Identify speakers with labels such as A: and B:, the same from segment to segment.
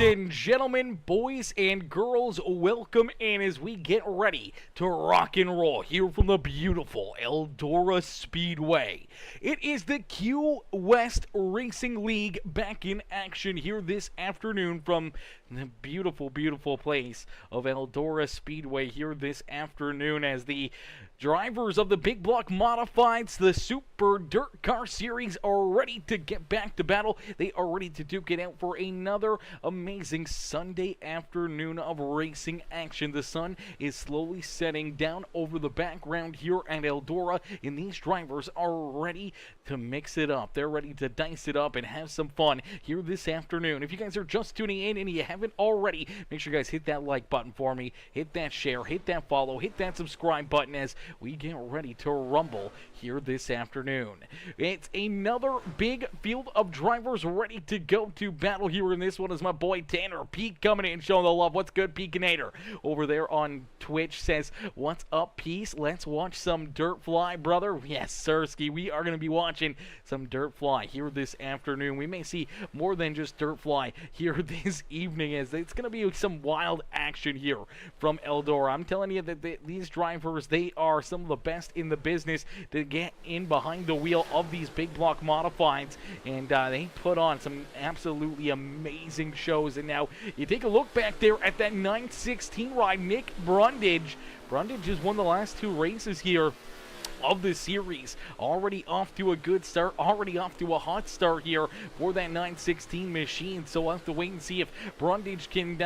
A: Ladies and gentlemen, boys and girls, welcome in as we get ready to rock and roll here from the beautiful Eldora Speedway. It is the Q West Racing League back in action here this afternoon from the beautiful, beautiful place of Eldora Speedway here this afternoon as the drivers of the Big Block Modifieds, the Super Dirt Car Series, are ready to get back to battle. They are ready to duke it out for another amazing Sunday afternoon of racing action. The sun is slowly setting down over the background here at Eldora, and these drivers are ready to mix it up. They're ready to dice it up and have some fun here this afternoon. If you guys are just tuning in and you haven't already, make sure you guys hit that like button for me, hit that share, hit that follow, hit that subscribe button as we get ready to rumble here this afternoon. It's another big field of drivers ready to go to battle here, and this one is my boy Tanner Pete coming in showing the love. What's good, Peekinator? Over there on Twitch says, what's up, Peace? Let's watch some Dirt Fly, brother. Yes, Sirski, we are going to be watching some Dirt Fly here this afternoon. We may see more than just Dirt Fly here this evening, as it's going to be some wild action here from Eldora. I'm telling you that these drivers, they are some of the best in the business to get in behind the wheel of these Big Block Modifieds, and they put on some absolutely amazing shows. And now you take a look back there at that 916 ride, Nick Brundage. Brundage has won the last two races here of the series. Already off to a good start, already off to a hot start here for that 916 machine. So we'll have to wait and see if Brundage can,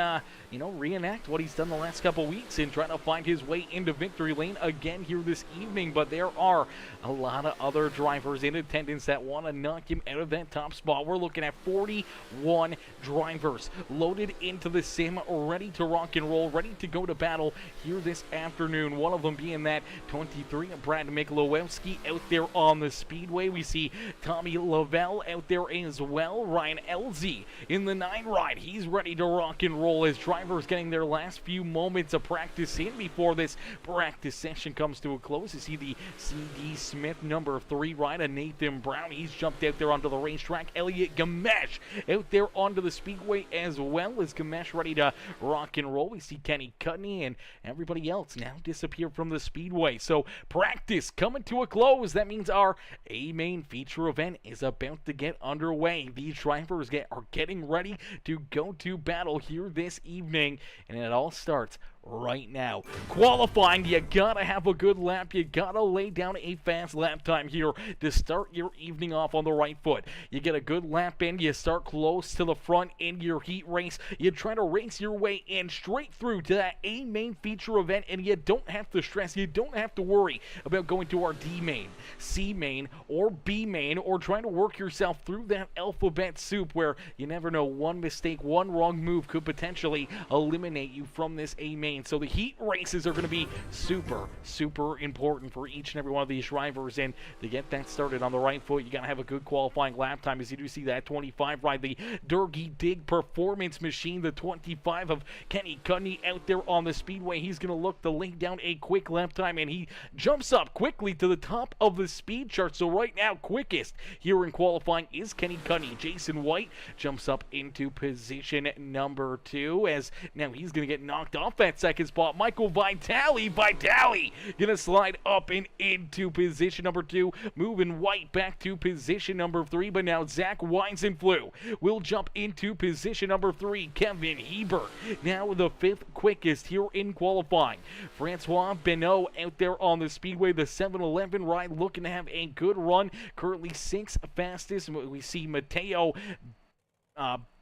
A: reenact what he's done the last couple weeks and try to find his way into victory lane again here this evening. But there are a lot of other drivers in attendance that want to knock him out of that top spot. We're looking at 41 drivers loaded into the sim, ready to rock and roll, ready to go to battle here this afternoon. One of them being that 23, Brad Miklowski out there on the speedway. We see Tommy Lavelle out there as well. Ryan Elzy in the 9 ride. He's ready to rock and roll as drivers getting their last few moments of practice in before this practice session comes to a close. You see the CD Smith number 3 ride, a Nathan Brown. He's jumped out there onto the racetrack. Elliot Gamesh out there onto the speedway as well. As Gamesh ready to rock and roll. We see Kenny Cudney and everybody else now disappear from the speedway. So practice coming to a close. That means our A-Main feature event is about to get underway. These drivers are getting ready to go to battle here this evening, and it all starts right now. Qualifying, you gotta have a good lap. You gotta lay down a fast lap time here to start your evening off on the right foot. You get a good lap in, you start close to the front in your heat race. You try to race your way in straight through to that A-Main feature event, and you don't have to stress, you don't have to worry about going to our D-Main, C-Main, or B-Main, or trying to work yourself through that alphabet soup where you never know, one mistake, one wrong move could potentially eliminate you from this A-Main. So the heat races are going to be super, super important for each and every one of these drivers. And to get that started on the right foot, you got to have a good qualifying lap time. As you do see that 25 ride, the Durgy Dig Performance Machine, the 25 of Kenny Cudney out there on the speedway. He's going to look to lay down a quick lap time, and he jumps up quickly to the top of the speed chart. So right now, quickest here in qualifying is Kenny Cudney. Jason White jumps up into position number 2, as now he's going to get knocked off that second spot. Michael Vitale gonna slide up and into position number 2, moving White back to position number 3. But now Zach Weisenflew will jump into position number 3. Kevin Hebert now the 5th quickest here in qualifying. Francois Benoit out there on the speedway, the 7-Eleven ride, looking to have a good run. Currently 6th fastest. We see Matteo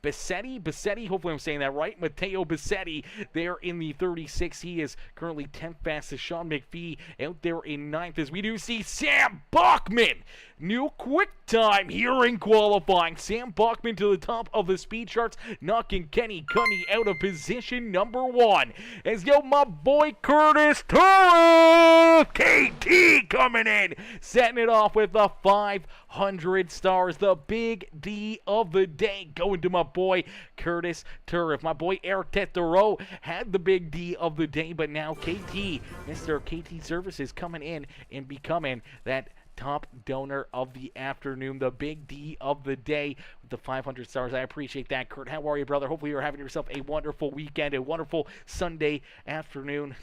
A: Bassetti, hopefully I'm saying that right. Matteo Bassetti there in the 36. He is currently 10th fastest. Sean McPhee out there in 9th, as we do see Sam Bachman. New quick time here in qualifying. Sam Bachman to the top of the speed charts, knocking Kenny Cudney out of position number 1. As my boy Curtis Torres, KT coming in, setting it off with the 500 stars. The big D of the day going to my boy Curtis Turf. My boy Eric Tetero had the big D of the day, but now KT, Mr. KT Services, coming in and becoming that top donor of the afternoon, the big D of the day with the 500 stars. I appreciate that, Kurt. How are you, brother? Hopefully you're having yourself a wonderful weekend, a wonderful Sunday afternoon.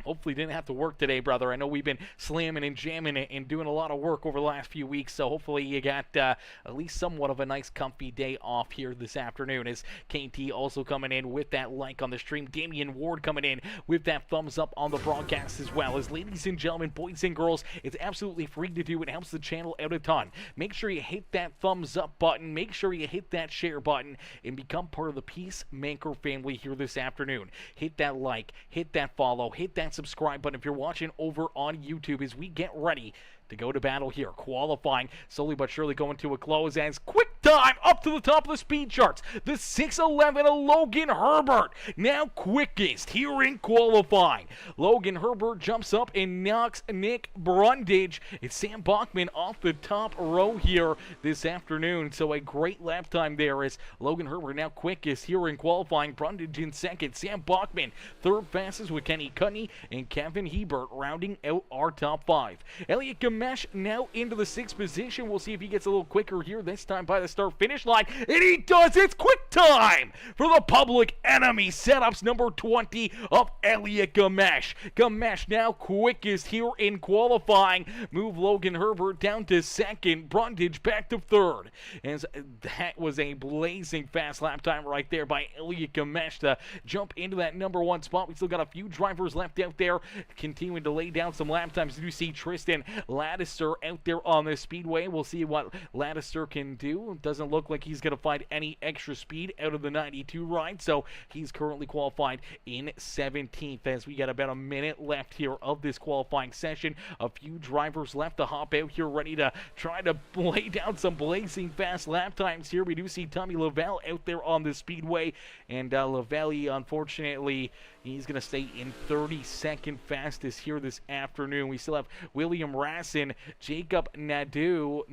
A: Hopefully didn't have to work today, brother. I know we've been slamming and jamming and doing a lot of work over the last few weeks, so hopefully you got at least somewhat of a nice, comfy day off here this afternoon. As KT also coming in with that like on the stream. Damian Ward coming in with that thumbs up on the broadcast as well. As ladies and gentlemen, boys and girls, it's absolutely free to do. It helps the channel out a ton. Make sure you hit that thumbs up button. Make sure you hit that share button and become part of the Peacemaker family here this afternoon. Hit that like, hit that follow, hit that subscribe button if you're watching over on YouTube as we get ready to go to battle here. Qualifying slowly but surely going to a close as quick time up to the top of the speed charts. The 6'11" of Logan Herbert now quickest here in qualifying. Logan Herbert jumps up and knocks Nick Brundage. It's Sam Bachman off the top row here this afternoon. So a great lap time there as Logan Herbert now quickest here in qualifying. Brundage in second. Sam Bachman third fastest with Kenny Cudney and Kevin Hebert rounding out our top five. Elliot Gamesh now into the sixth position. We'll see if he gets a little quicker here this time by the start-finish line. And he does! It's quick time for the Public Enemy setups number 20 of Elliot Gamesh. Gamesh now quickest here in qualifying. Move Logan Herbert down to second. Brundage back to third. And that was a blazing fast lap time right there by Elliot Gamesh to jump into that number one spot. We still got a few drivers left out there continuing to lay down some lap times. You see Tristan Lattister out there on the speedway. We'll see what Lattister can do. It doesn't look like he's going to find any extra speed out of the 92 ride, so he's currently qualified in 17th as we got about a minute left here of this qualifying session. A few drivers left to hop out here ready to try to lay down some blazing fast lap times here. We do see Tommy Lavelle out there on the speedway, and Lavelle, unfortunately, he's going to stay in 32nd fastest here this afternoon. We still have William Rassin, Jacob Nadeau,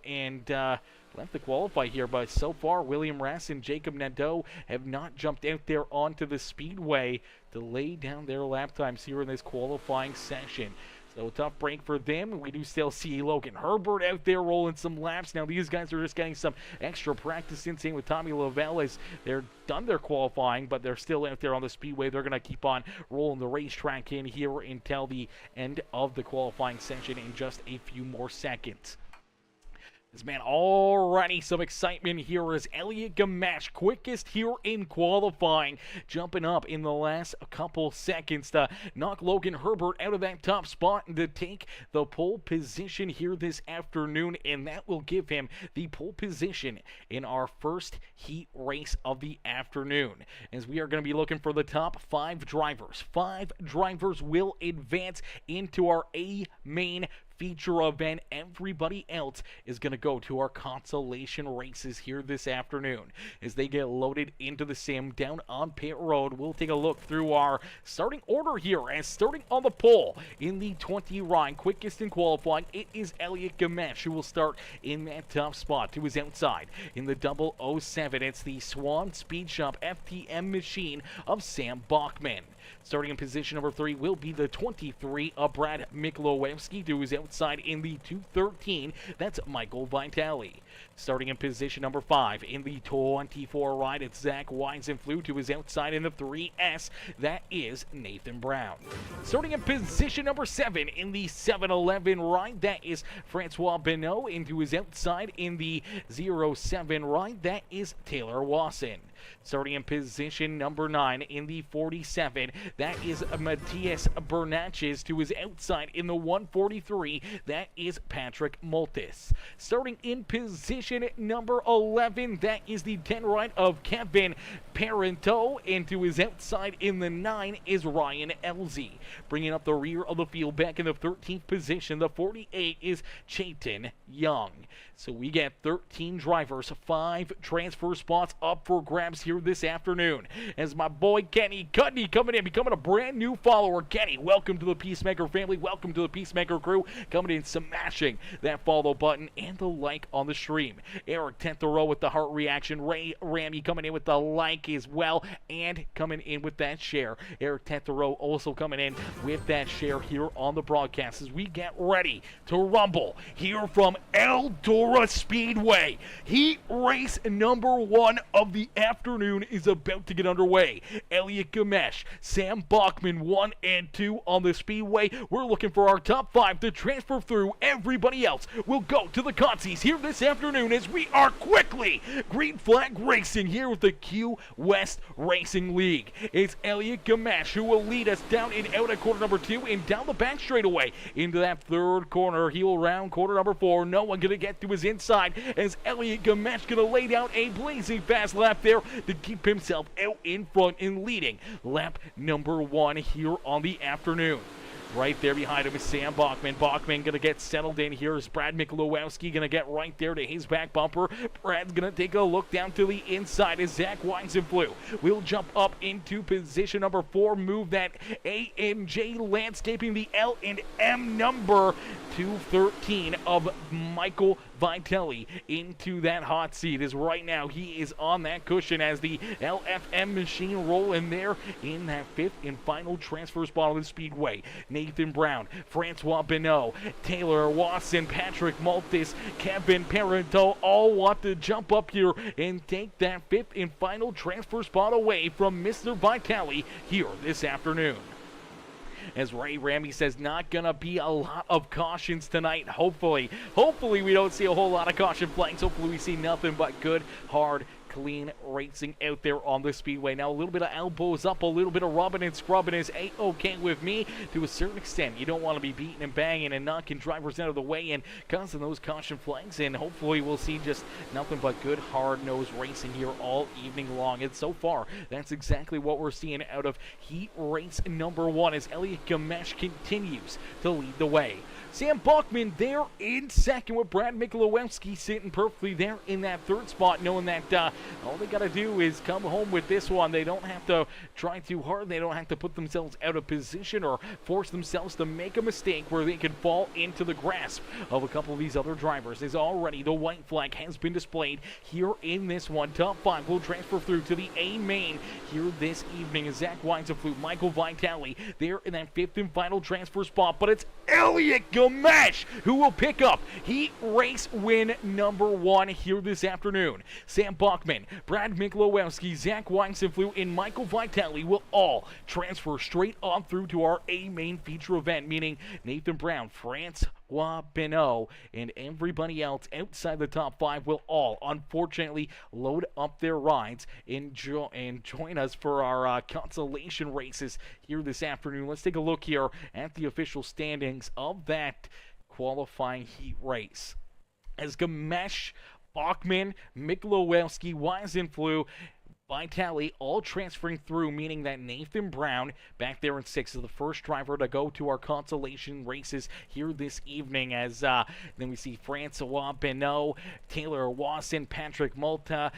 A: and left to qualify here, but so far William Rassin, Jacob Nadeau have not jumped out there onto the speedway to lay down their lap times here in this qualifying session. So a tough break for them. We do still see Logan Herbert out there rolling some laps. Now these guys are just getting some extra practice in. Same with Tommy Lavelle as they're done their qualifying, but they're still out there on the speedway. They're going to keep on rolling the racetrack in here until the end of the qualifying session in just a few more seconds. This man, already some excitement here as Elliot Gamesh, quickest here in qualifying, jumping up in the last couple seconds to knock Logan Herbert out of that top spot and to take the pole position here this afternoon, and that will give him the pole position in our first heat race of the afternoon, as we are going to be looking for the top 5 drivers. 5 drivers will advance into our A-main feature event. Everybody else is going to go to our consolation races here this afternoon as they get loaded into the sim down on pit road. We'll take a look through our starting order here, as starting on the pole in the 20 ride, quickest in qualifying, it is Elliot Gamesh who will start in that top spot. To his outside in the 007, it's the Swan Speed Shop FTM machine of Sam Bachman. Starting in position number 3 will be the 23 of Brad Miklowski. To his outside in the 213, that's Michael Vitale. Starting in position number 5 in the 24 ride, it's Zach Weisenflew. To his outside in the 3S, that is Nathan Brown. Starting in position number 7 in the 711 ride, that is Francois Benoit. And to his outside in the 07 ride, that is Taylor Wasson. Starting in position number 9 in the 47, that is Matthias Bernatchez. To his outside in the 143, that is Patrick Multis. Starting in position number 11, that is the 10 ride of Kevin Parento, and to his outside in the 9 is Ryan Elzy. Bringing up the rear of the field back in the 13th position, the 48 is Chayton Young. So we get 13 drivers, 5 transfer spots up for grabs grabs here this afternoon. As my boy Kenny Cudney coming in, becoming a brand new follower. Kenny, welcome to the Peacemaker family. Welcome to the Peacemaker crew. Coming in, smashing that follow button and the like on the stream. Eric Tentero with the heart reaction. Ray Ramy coming in with the like as well, and coming in with that share. Eric Tentero also coming in with that share here on the broadcast as we get ready to rumble here from Eldora Speedway. Heat race number 1 of the afternoon is about to get underway. Elliot Gamesh, Sam Bachman 1 and 2 on the Speedway. We're looking for our top 5 to transfer through. Everybody else will go to the consies here this afternoon as we are quickly green flag racing here with the Q West Racing League. It's Elliot Gamesh who will lead us down and out at corner number 2 and down the back straightaway into that third corner. He will round corner number 4. No one going to get to his inside as Elliot Gamesh going to lay down a blazing fast lap there to keep himself out in front and leading lap number 1 here on the afternoon. Right there behind him is Sam Bachman. Bachman going to get settled in here. Is Brad Mikulowski going to get right there to his back bumper. Brad's going to take a look down to the inside as Zach Weisenflew will jump up into position number 4. Move that A&J Landscaping, the L&M number 213 of Michael Vitelli into that hot seat. As right now he is on that cushion as the LFM machine rolling there in that 5th and final transfer spot of the Speedway. Nathan Brown, Francois Benoit, Taylor Watson, Patrick Maltis, Kevin Parento all want to jump up here and take that 5th and final transfer spot away from Mr. Vitelli here this afternoon. As Ray Ramy says, not gonna be a lot of cautions tonight. Hopefully we don't see a whole lot of caution flags. Hopefully we see nothing but good, hard, clean racing out there on the Speedway. Now a little bit of elbows up, a little bit of rubbing and scrubbing is a-okay with me to a certain extent. You don't want to be beating and banging and knocking drivers out of the way and causing those caution flags, and hopefully we'll see just nothing but good, hard-nosed racing here all evening long. And so far, that's exactly what we're seeing out of heat race number 1 as Elliot Gamesh continues to lead the way. Sam Bachman there in second with Brad Mikulowski sitting perfectly there in that third spot, knowing that all they got to do is come home with this one. They don't have to try too hard. They don't have to put themselves out of position or force themselves to make a mistake where they can fall into the grasp of a couple of these other drivers. As already the white flag has been displayed here in this one. Top 5 will transfer through to the A main here this evening as Zach Weisenflew, Michael Vitelli there in that 5th and final transfer spot. But it's Elliot Gamesh who will pick up heat race win number 1 here this afternoon. Sam Bachman, Brad Mikulowski, Zach Weisenflew, and Michael Vitelli will all transfer straight on through to our A main feature event, meaning Nathan Brown, Francois Benoit, and everybody else outside the top 5 will all, unfortunately, load up their rides and join us for our consolation races here this afternoon. Let's take a look here at the official standings of that qualifying heat race. As Gamesh, Bachman, Mikulowski, Weisenflew, Vitelli all transferring through, meaning that Nathan Brown back there in 6th is the first driver to go to our consolation races here this evening. As then we see Francois Benoit, Taylor Watson, Patrick Malta,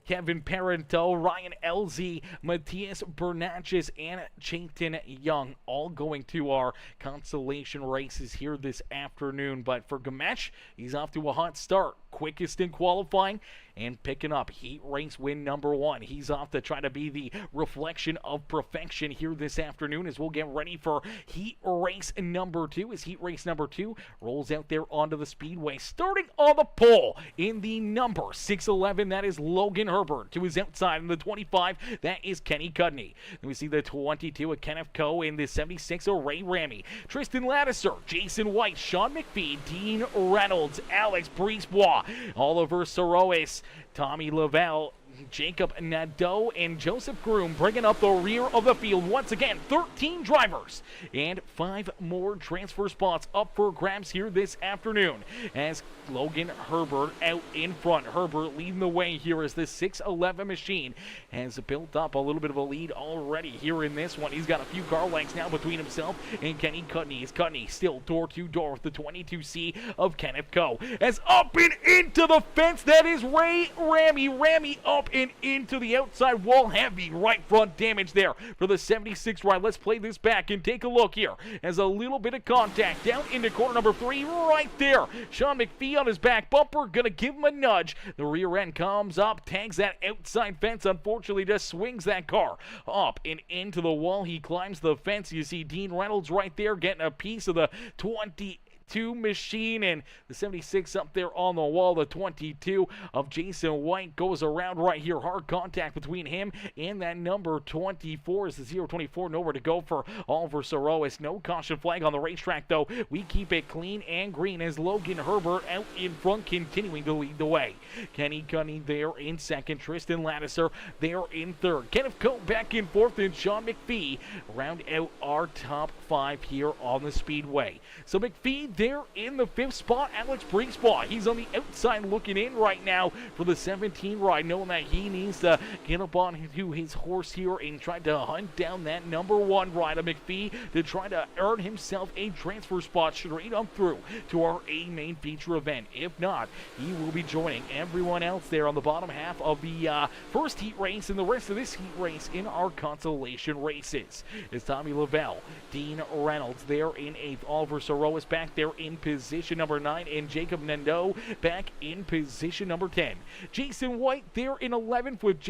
A: Kevin Parento, Ryan Elzy, Matthias Bernatches, and Chayton Young all going to our consolation races here this afternoon. But for Gamesh, he's off to a hot start. Quickest in qualifying and picking up heat race win number 1. He's off to try to be the reflection of perfection here this afternoon as we'll get ready for heat race number 2. As heat race number 2 rolls out there onto the Speedway. Starting on the pole in the number 611, that is Logan Herbert. To his outside in the 25, that is Kenny Cudney. Then we see the 22 of Kenneth Coe in the 76 of Ray Ramy. Tristan Lattiser, Jason White, Sean McPhee, Dean Reynolds, Alex Brisebois, Oliver Sorois, Tommy Lavelle, Jacob Nadeau, and Joseph Groom bringing up the rear of the field. Once again, 13 drivers and 5 more transfer spots up for grabs here this afternoon as Logan Herbert out in front. Herbert leading the way here as the 611 machine has built up a little bit of a lead already here in this one. He's got a few car lengths now between himself and Kenny Cudney. As Cudney still door-to-door with the 22C of Kenneth Coe. As up and into the fence, that is Ray Ramy. Ramy up up and into the outside wall. Heavy right front damage there for the 76 ride. Let's play this back and take a look here as a little bit of contact down into corner number 3 right there. Sean McPhee on his back bumper, gonna give him a nudge. The rear end comes up, tags that outside fence, unfortunately just swings that car up and into the wall. He climbs the fence. You see Dean Reynolds right there getting a piece of the 22 machine, and the 76 up there on the wall. The 22 of Jason White goes around right here. Hard contact between him and that number 24 is the 024. Nowhere to go for Oliver Sorois. No caution flag on the racetrack, though. We keep it clean and green as Logan Herbert out in front, continuing to lead the way. Kenny Cunny there in second. Tristan Lattiser there in third. Kenneth Coe back in fourth, and Sean McPhee round out our top 5 here on the Speedway. So McPhee there in the 5th spot. Alex Briesbaugh, he's on the outside looking in right now for the 17 ride, knowing that he needs to get up on his horse here and try to hunt down that number 1 ride of McPhee to try to earn himself a transfer spot straight on through to our A main feature event. If not, he will be joining everyone else there on the bottom half of the first heat race and the rest of this heat race in our consolation races. It's Tommy Lavelle, Dean Reynolds there in 8th, Oliver Sorois back there in position number 9, and Jacob Nadeau back in position number 10. Jason White there in 11th with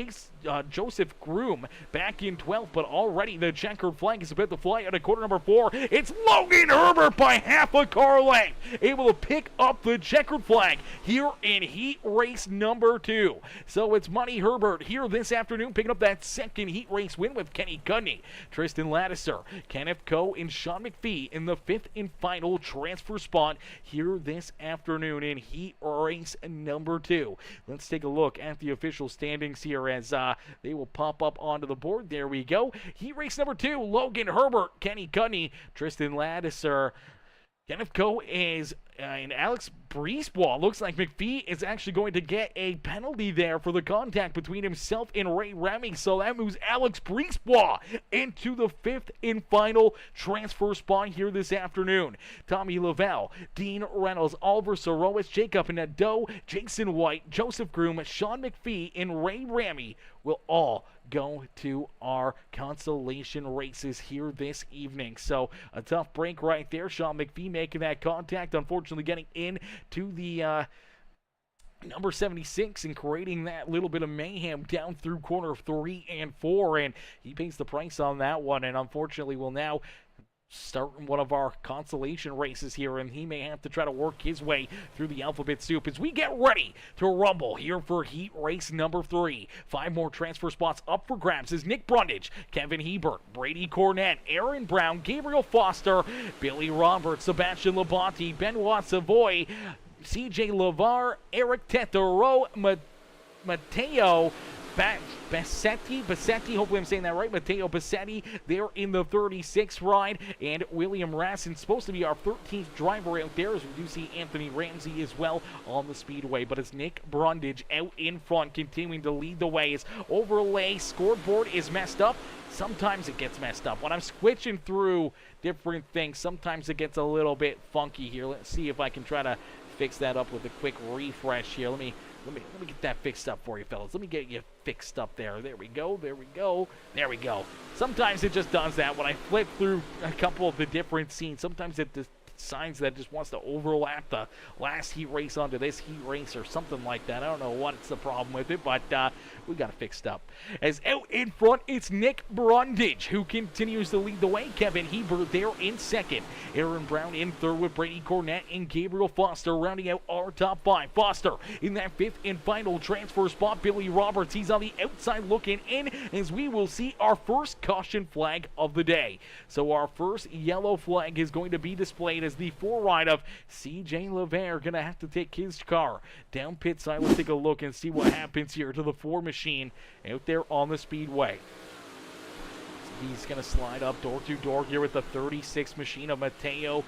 A: Joseph Groom back in 12th, but already the checkered flag is about to fly out of corner number 4. It's Logan Herbert by half a car length, able to pick up the checkered flag here in heat race number 2. So it's Money Herbert here this afternoon, picking up that second heat race win with Kenny Cudney, Tristan Lattiser, Kenneth Coe, and Sean McPhee in the 5th and final transfer spot here this afternoon in heat race number 2. Let's take a look at the official standings here as they will pop up onto the board. There we go. Heat race number 2, Logan Herbert, Kenny Cudney, Tristan Lattiser, Kenneth Coe is and Alex Briesbaugh. Looks like McPhee is actually going to get a penalty there for the contact between himself and Ray Remy. So that moves Alex Briesbaugh into the 5th and final transfer spot here this afternoon. Tommy Lavelle, Dean Reynolds, Oliver Sorois, Jacob Nadeau, Jason White, Joseph Groom, Sean McPhee, and Ray Remy will all go to our consolation races here this evening. So a tough break right there. Sean McPhee making that contact, unfortunately getting in to the number 76 and creating that little bit of mayhem down through corner 3 and 4, and he pays the price on that one, and unfortunately will now start one of our consolation races here, and he may have to try to work his way through the alphabet soup as we get ready to rumble here for heat race number 3. 5 more transfer spots up for grabs as Nick Brundage, Kevin Hebert, Brady Cornett, Aaron Brown, Gabriel Foster, Billy Roberts, Sebastian Labonte, Benoit Savoy, CJ Lavar, Eric Tetero, Matteo Bassetti, hopefully I'm saying that right, Matteo Bassetti there in the 36 ride, and William Rassin, supposed to be our 13th driver out there, as we do see Anthony Ramsey as well on the Speedway, but it's Nick Brundage out in front, continuing to lead the way. His overlay scoreboard is messed up. Sometimes it gets messed up. When I'm switching through different things, sometimes it gets a little bit funky here. Let's see if I can try to fix that up with a quick refresh here. Let me get that fixed up for you, fellas. Let me get you fixed up there. There we go. There we go. There we go. Sometimes it just does that when I flip through a couple of the different scenes. Sometimes it decides that it just wants to overlap the last heat race onto this heat race or something like that. I don't know what's the problem with it, but we got it fixed up. As out in front, it's Nick Brundage, who continues to lead the way. Kevin Hebert there in second. Aaron Brown in third with Brady Cornett and Gabriel Foster rounding out our top 5. Foster in that 5th and final transfer spot. Billy Roberts, he's on the outside looking in as we will see our first caution flag of the day. So our first yellow flag is going to be displayed as the 4 ride of CJ Laver going to have to take his car down pit side. Let's take a look and see what happens here to the 4 machine out there on the Speedway. So he's going to slide up door to door here with the 36 machine of Matteo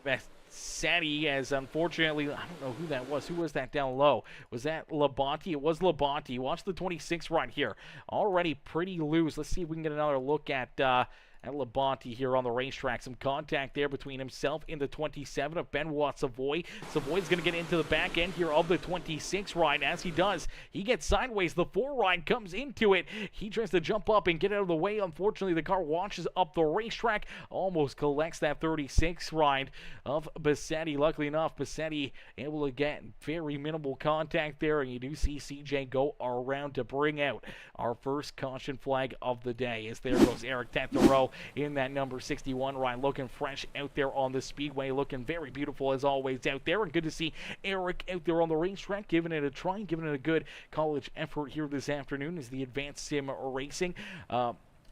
A: Bassetti, as unfortunately, I don't know who that was. Who was that down low? Was that Labonte? It was Labonte. Watch the 26 right here. Already pretty loose. Let's see if we can get another look at Labonte here on the racetrack. Some contact there between himself and the 27 of Benoit Savoy. Savoy's going to get into the back end here of the 26 ride. As he does, he gets sideways. The 4 ride comes into it. He tries to jump up and get out of the way. Unfortunately, the car washes up the racetrack, almost collects that 36 ride of Bassetti. Luckily enough, Bassetti able to get very minimal contact there, and you do see CJ go around to bring out our first caution flag of the day. As there goes Eric Tentero in that number 61 ride, looking fresh out there on the speedway, looking very beautiful as always out there, and good to see Eric out there on the racetrack, giving it a try, giving it a good college effort here this afternoon as the Advanced Sim Racing.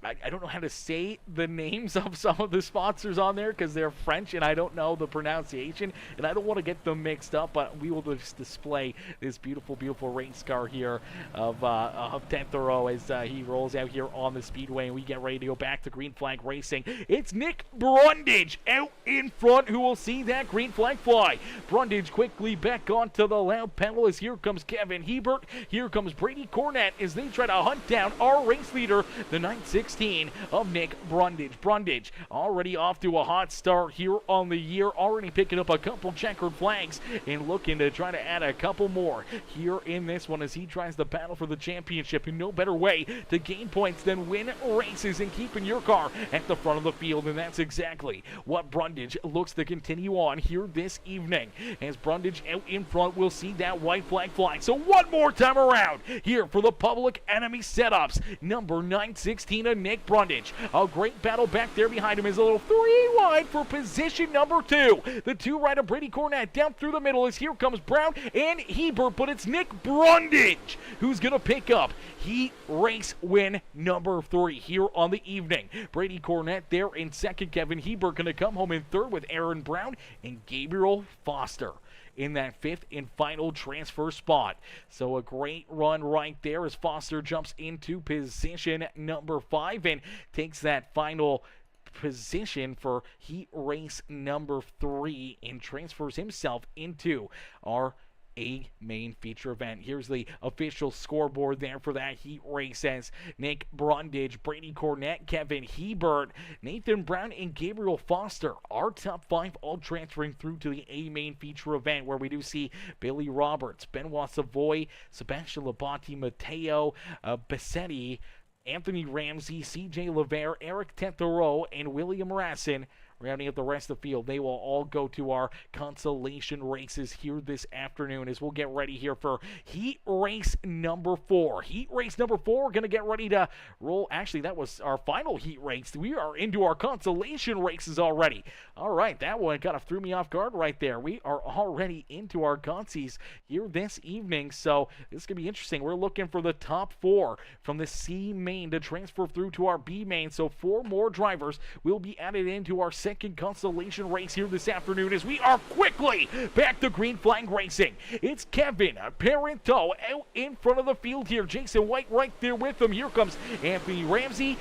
A: I don't know how to say the names of some of the sponsors on there because they're French and I don't know the pronunciation, and I don't want to get them mixed up, but we will just display this beautiful, beautiful race car here of Tentero as he rolls out here on the speedway, and we get ready to go back to green flag racing. It's Nick Brundage out in front who will see that green flag fly. Brundage quickly back onto the loud pedal as here comes Kevin Hebert. Here comes Brady Cornett as they try to hunt down our race leader, the 916 of Nick Brundage. Brundage already off to a hot start here on the year, already picking up a couple checkered flags and looking to try to add a couple more here in this one as he tries to battle for the championship. And no better way to gain points than win races and keeping your car at the front of the field, and that's exactly what Brundage looks to continue on here this evening. As Brundage out in front, we'll see that white flag fly. So one more time around here for the Public Enemy setups, number 916 of Nick Brundage. A great battle back there behind him is a little 3 wide for position number 2. The 2 right of Brady Cornett down through the middle as here comes Brown and Hebert, but it's Nick Brundage who's going to pick up heat race win number 3 here on the evening. Brady Cornett there in second. Kevin Hebert going to come home in third with Aaron Brown and Gabriel Foster in that 5th and final transfer spot. So a great run right there as Foster jumps into position number 5 and takes that final position for heat race number 3 and transfers himself into our main feature event. Here's the official scoreboard there for that heat race as Nick Brundage, Brady Cornett, Kevin Hebert, Nathan Brown, and Gabriel Foster, our top 5 all transferring through to the main feature event, where we do see Billy Roberts, Benoit Savoy, Sebastian Labonte, Matteo Bassetti, Anthony Ramsey, CJ Levere, Eric Tentero, and William Rassin rounding up the rest of the field. They will all go to our consolation races here this afternoon as we'll get ready here for heat race number 4. Heat race number 4, we're going to get ready to roll. Actually, that was our final heat race. We are into our consolation races already. All right, that one kind of threw me off guard right there. We are already into our consies here this evening, so this is going to be interesting. We're looking for the top 4 from the C main to transfer through to our B main, so 4 more drivers will be added into our second consolation race here this afternoon as we are quickly back to green flag racing. It's Kevin Parento out in front of the field here. Jason White right there with him. Here comes Anthony Ramsey,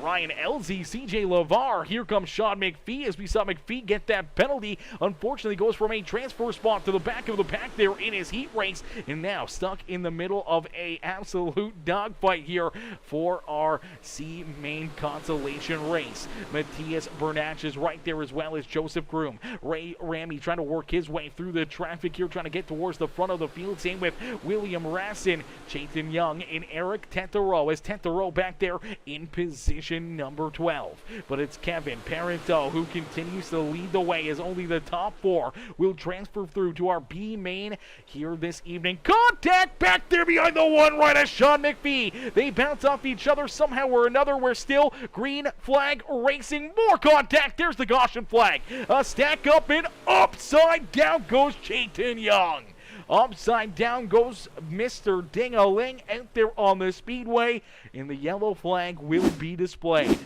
A: Ryan Elzey, CJ Lavar. Here comes Sean McPhee as we saw McPhee get that penalty. Unfortunately goes from a transfer spot to the back of the pack there in his heat race, and now stuck in the middle of a absolute dogfight here for our C main consolation race. Matthias Bernatch is right there as well as Joseph Groom. Ray Ramey trying to work his way through the traffic here, trying to get towards the front of the field. Same with William Rassin, Chayton Young, and Eric Tentero as Tentero back there in position number 12. But it's Kevin Parento who continues to lead the way as only the top 4 will transfer through to our B main here this evening. Contact back there behind the 1 right as Sean McPhee. They bounce off each other somehow or another. We're still green flag racing. More contact. There's the caution flag. A stack up and upside down goes Chayton Young. Upside down goes Mr. Ding-a-ling out there on the speedway, and the yellow flag will be displayed.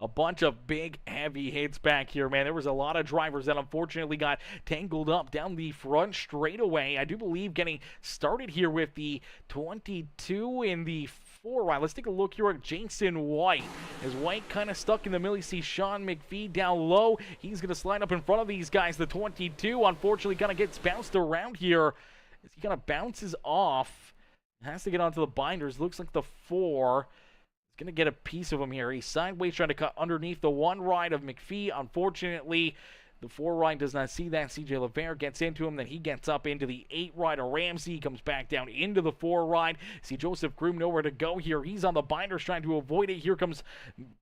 A: A bunch of big, heavy hits back here, man. There was a lot of drivers that unfortunately got tangled up down the front straightaway. I do believe getting started here with the 22 in the 4 right. Let's take a look here at Jason White. As White kind of stuck in the middle, you see Sean McPhee down low. He's going to slide up in front of these guys. The 22, unfortunately, kind of gets bounced around here. He kind of bounces off. Has to get onto the binders. Looks like the 4 He's going to get a piece of him here. He's sideways trying to cut underneath the one ride of McPhee. Unfortunately, the 4 ride does not see that. CJ LeVere gets into him. Then he gets up into the 8 ride of Ramsey. He comes back down into the 4 ride. See Joseph Groom nowhere to go here. He's on the binders trying to avoid it. Here comes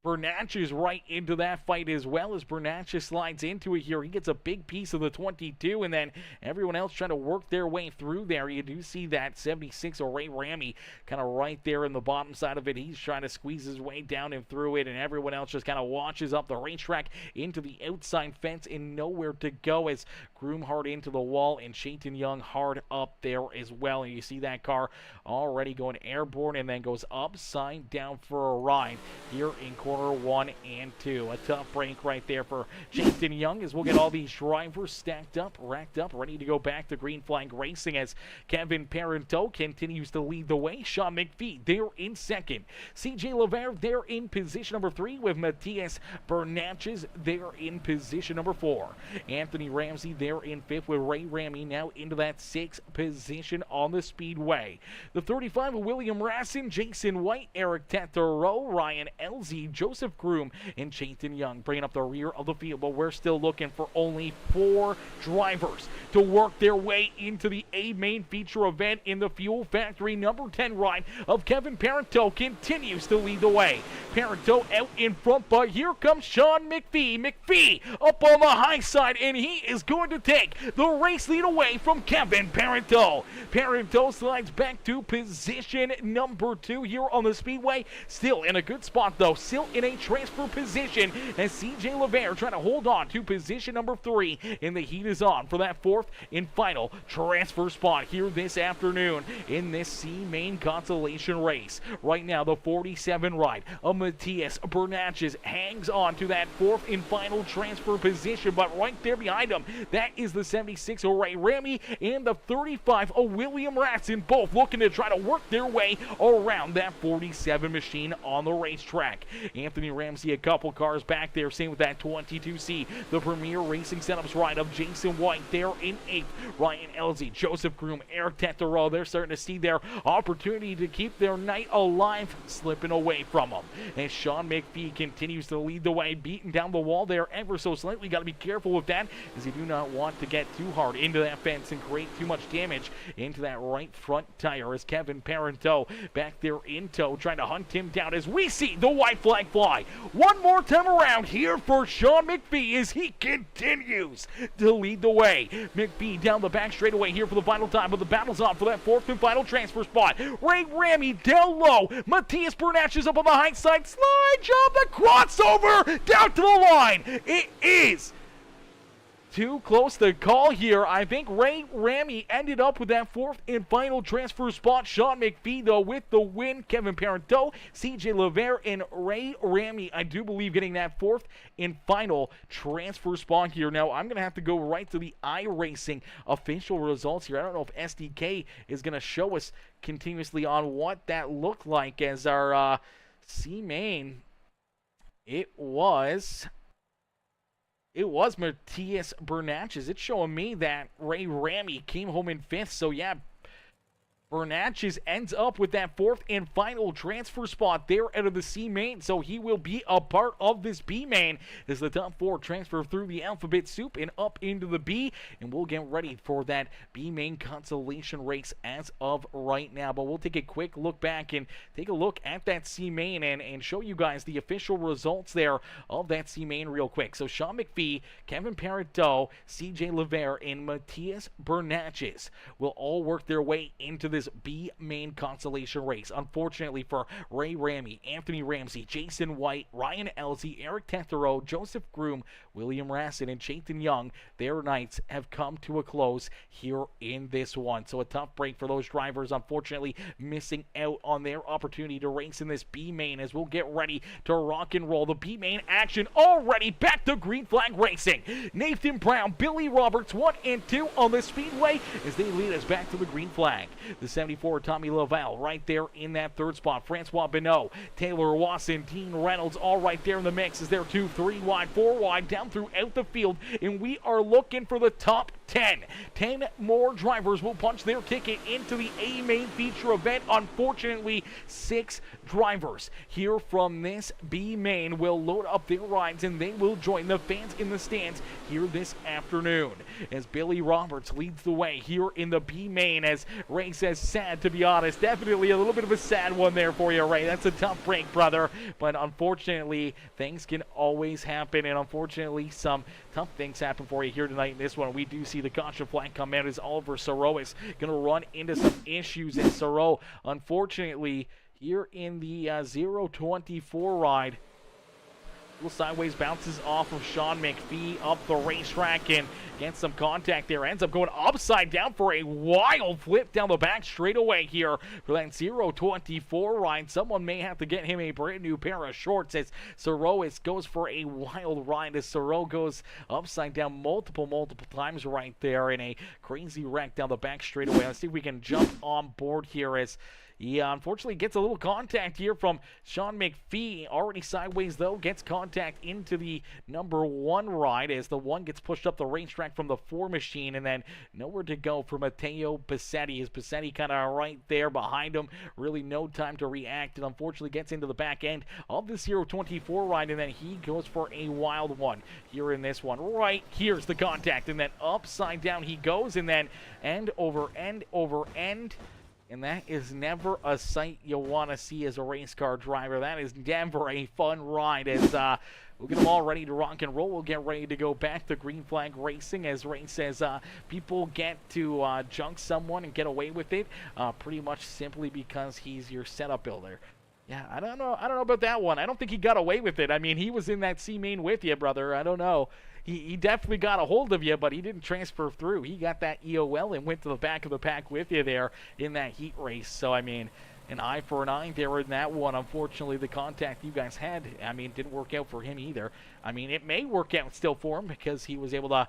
A: Bernatchez right into that fight as well as Bernatchez slides into it here. He gets a big piece of the 22, and then everyone else trying to work their way through there. You do see that 76 or Ray Ramey kind of right there in the bottom side of it. He's trying to squeeze his way down and through it, and everyone else just kind of watches up the racetrack into the outside fence and nowhere to go as Groom hard into the wall and Chayton Young hard up there as well. And you see that car already going airborne and then goes upside down for a ride here in corner 1 and 2. A tough break right there for Chayton Young as we'll get all these drivers stacked up, racked up, ready to go back to green flag racing as Kevin Parenteau continues to lead the way. Sean McPhee there in second. CJ LeVere there in position number 3 with Matthias Bernatchez there in position number 4. Anthony Ramsey there in 5th with Ray Ramey now into that 6th position on the speedway. The 35 of William Rassin, Jason White, Eric Tattereau, Ryan Elzy, Joseph Groom, and Chayton Young bringing up the rear of the field, but we're still looking for only 4 drivers to work their way into the A main feature event in the Fuel Factory. Number 10 ride of Kevin Parenteau continues to lead the way. Parenteau out in front, but here comes Sean McPhee. McPhee up on the high side, and he is going to take the race lead away from Kevin Parenteau. Parenteau slides back to position number 2 here on the speedway. Still in a good spot, though. Still in a transfer position as CJ LeVere trying to hold on to position number 3. And the heat is on for that 4th and final transfer spot here this afternoon in this C main consolation race. Right now, the 47 ride of Matthias Bernatchez hangs on to that 4th and final transfer position, but right there behind him, that is the 76 of Ray Ramey and the 35 of William Rassin, both looking to try to work their way around that 47 machine on the racetrack. Anthony Ramsey a couple cars back there, same with that 22C. The Premier Racing Setups ride of Jason White there in 8th. Ryan Elzy, Joseph Groom, Eric Tattereau, they're starting to see their opportunity to keep their night alive slipping away from them. And Sean McPhee continues to lead the way, beating down the wall there ever so slightly. Got to be careful with that as you do not want to get too hard into that fence and create too much damage into that right front tire as Kevin Parenteau back there in tow trying to hunt him down as we see the white flag fly one more time around here for Sean McPhee as he continues to lead the way. McPhee down the back straightaway here for the final time, but the battle's on for that 4th and final transfer spot. Ray Ramey down low, Matthias Bernatchez up on the high side, slide job, the crossover down to the line. It is too close to call here. I think Ray Ramey ended up with that 4th and final transfer spot. Sean McPhee, though, with the win. Kevin Parenteau, CJ LeVere, and Ray Ramey, I do believe, getting that 4th and final transfer spot here. Now, I'm going to have to go right to the iRacing official results here. I don't know if SDK is going to show us continuously on what that looked like as our C-Main. It was Matthias Bernatchez. It's showing me that Ray Ramey came home in 5th. So, yeah, Bernatchez ends up with that 4th and final transfer spot there out of the C main, so he will be a part of this B main as the top 4 transfer through the alphabet soup and up into the B, and we'll get ready for that B main consolation race as of right now. But we'll take a quick look back and take a look at that C main and show you guys the official results there of that C main real quick. So Sean McPhee, Kevin Parenteau, CJ LeVere, and Matthias Bernatchez will all work their way into this B main consolation race. Unfortunately for Ray Ramey, Anthony Ramsey, Jason White, Ryan Elzy, Eric Tattereau, Joseph Groom, William Rassin, and Chayton Young, their nights have come to a close here in this one. So a tough break for those drivers, unfortunately missing out on their opportunity to race in this B main as we'll get ready to rock and roll. The B main action already back to green flag racing. Nathan Brown, Billy Roberts 1 and 2 on the speedway as they lead us back to the green flag. The 74 Tommy Laval right there in that 3rd spot. Francois Binot, Taylor Wasson, Dean Reynolds all right there in the mix as they're 2, 3 wide, 4 wide down throughout the field, and we are looking for the top 10. 10 more drivers will punch their ticket into the A main feature event. Unfortunately, 6 drivers here from this B main will load up their rides and they will join the fans in the stands here this afternoon. As Billy Roberts leads the way here in the B main, as Ray says, sad to be honest. Definitely a little bit of a sad one there for you, Ray. That's a tough break, brother. But unfortunately, things can always happen, and unfortunately, some tough things happen for you here tonight in this one. We do see the caution flag come out as Oliver Soro is going to run into some issues, and Soro, unfortunately, here in the 0-24 ride, little sideways bounces off of Sean McPhee up the racetrack and gets some contact there. Ends up going upside down for a wild flip down the back straightaway here for that 0-24 ride. Someone may have to get him a brand new pair of shorts as Sorois goes for a wild ride as Soro goes upside down multiple times right there in a crazy wreck down the back straightaway. Let's see if we can jump on board here as he unfortunately gets a little contact here from Sean McPhee. Already sideways, though, gets contact into the number 1 ride as the 1 gets pushed up the racetrack from the 4 machine, and then nowhere to go for Matteo Bassetti. As Bassetti kind of right there behind him, really no time to react, and unfortunately gets into the back end of the 0-24 ride, and then he goes for a wild one here in this one. Right here's the contact, and then upside down he goes, and then end over end over end. And that is never a sight you want to see as a race car driver. That is never a fun ride as we'll get them all ready to rock and roll. We'll get ready to go back to green flag racing as Ray says people get to junk someone and get away with it pretty much simply because he's your setup builder. Yeah, I don't know about that one. I don't think he got away with it. I mean, he was in that C main with you, brother. I don't know. He definitely got a hold of you, but he didn't transfer through. He got that EOL and went to the back of the pack with you there in that heat race. So, I mean, an eye for an eye there in that one. Unfortunately, the contact you guys had, I mean, didn't work out for him either. I mean, it may work out still for him because he was able to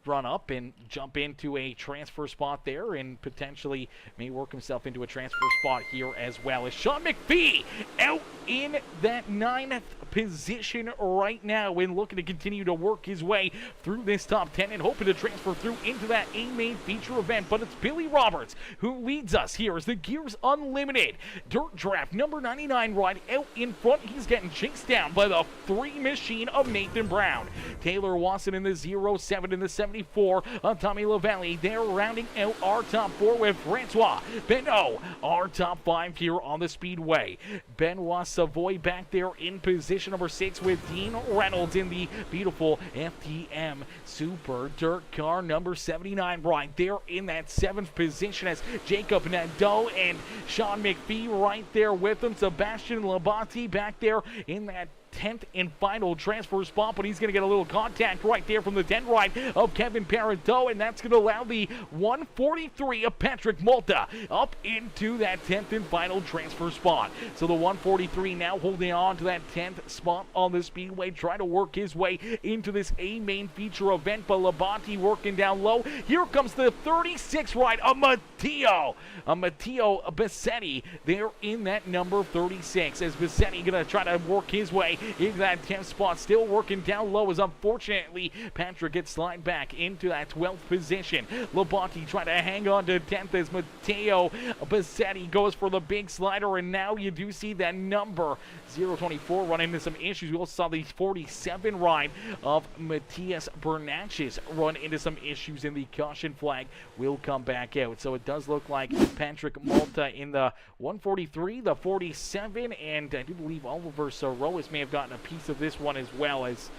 A: run up and jump into a transfer spot there and potentially may work himself into a transfer spot here as well. As Sean McPhee out in that 9th position right now and looking to continue to work his way through this top 10 and hoping to transfer through into that A main feature event. But it's Billy Roberts who leads us here as the Gears Unlimited Dirt Draft number 99 ride out in front. He's getting chased down by the 3 machine of Nathan Brown. Taylor Watson in the 07 and the 74 of Tommy LaValle. They're rounding out our top 4 with Francois Benoit, our top 5 here on the Speedway. Benoit Savoy back there in position number 6 with Dean Reynolds in the beautiful FTM Super Dirt Car number 79 right there in that 7th position as Jacob Nadeau and Sean McPhee right there with them. Sebastian Labonte back there in that 10th and final transfer spot, but he's going to get a little contact right there from the 10 ride of Kevin Parenteau, and that's going to allow the 143 of Patrick Malta up into that 10th and final transfer spot. So the 143 now holding on to that 10th spot on the Speedway, trying to work his way into this A main feature event, but Labonte working down low. Here comes the 36 ride of Matteo Bassetti there in that number 36 as Bassetti going to try to work his way into that 10th spot, still working down low as unfortunately Patrick gets slid back into that 12th position. Labonte trying to hang on to 10th as Matteo Bassetti goes for the big slider, and now you do see that number 024 run into some issues. We also saw the 47 ride of Matthias Bernatjes run into some issues, and the caution flag will come back out. So it does look like Patrick Malta in the 143, the 47, and I do believe Oliver Sorois may have gotten a piece of this one as well, as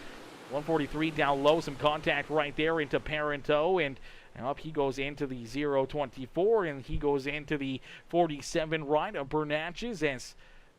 A: 143 down low, some contact right there into Parenteau, and up he goes into the 024, and he goes into the 47 ride of Bernatjes as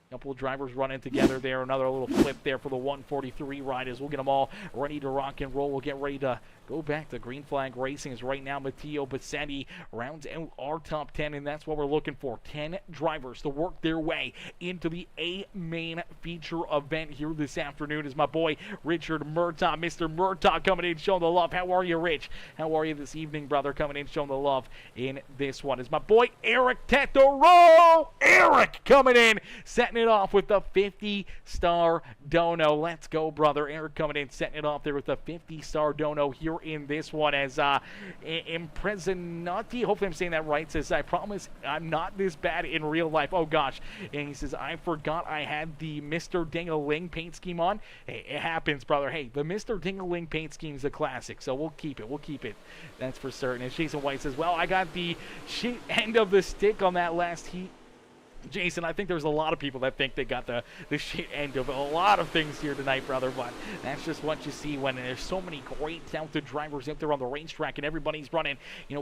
A: a couple of drivers running together there. Another little flip there for the 143 ride as we'll get them all ready to rock and roll. We'll get ready to go back to green flag racing as right now Matteo Bassetti rounds out our top 10, and that's what we're looking for. 10 drivers to work their way into the A main feature event here this afternoon. Is my boy Richard Murtaugh, Mr. Murtaugh, coming in showing the love. How are you, Rich? How are you this evening, brother? Coming in showing the love in this one is my boy Eric Tetero. Eric coming in, setting it it off with the 50-star dono. Let's go, brother. Eric coming in, setting it off there with the 50-star dono here in this one as Impressionati, hopefully I'm saying that right, says, I promise I'm not this bad in real life. Oh, gosh. And he says, I forgot I had the Mr. Ding-a-ling paint scheme on. Hey, it happens, brother. Hey, the Mr. Ding-a-ling paint scheme is a classic, so we'll keep it. We'll keep it. That's for certain. And Jason White says, well, I got the shit end of the stick on that last heat. Jason, I think there's a lot of people that think they got the shit end of a lot of things here tonight, brother, but that's just what you see when there's so many great talented drivers out there on the racetrack and everybody's running,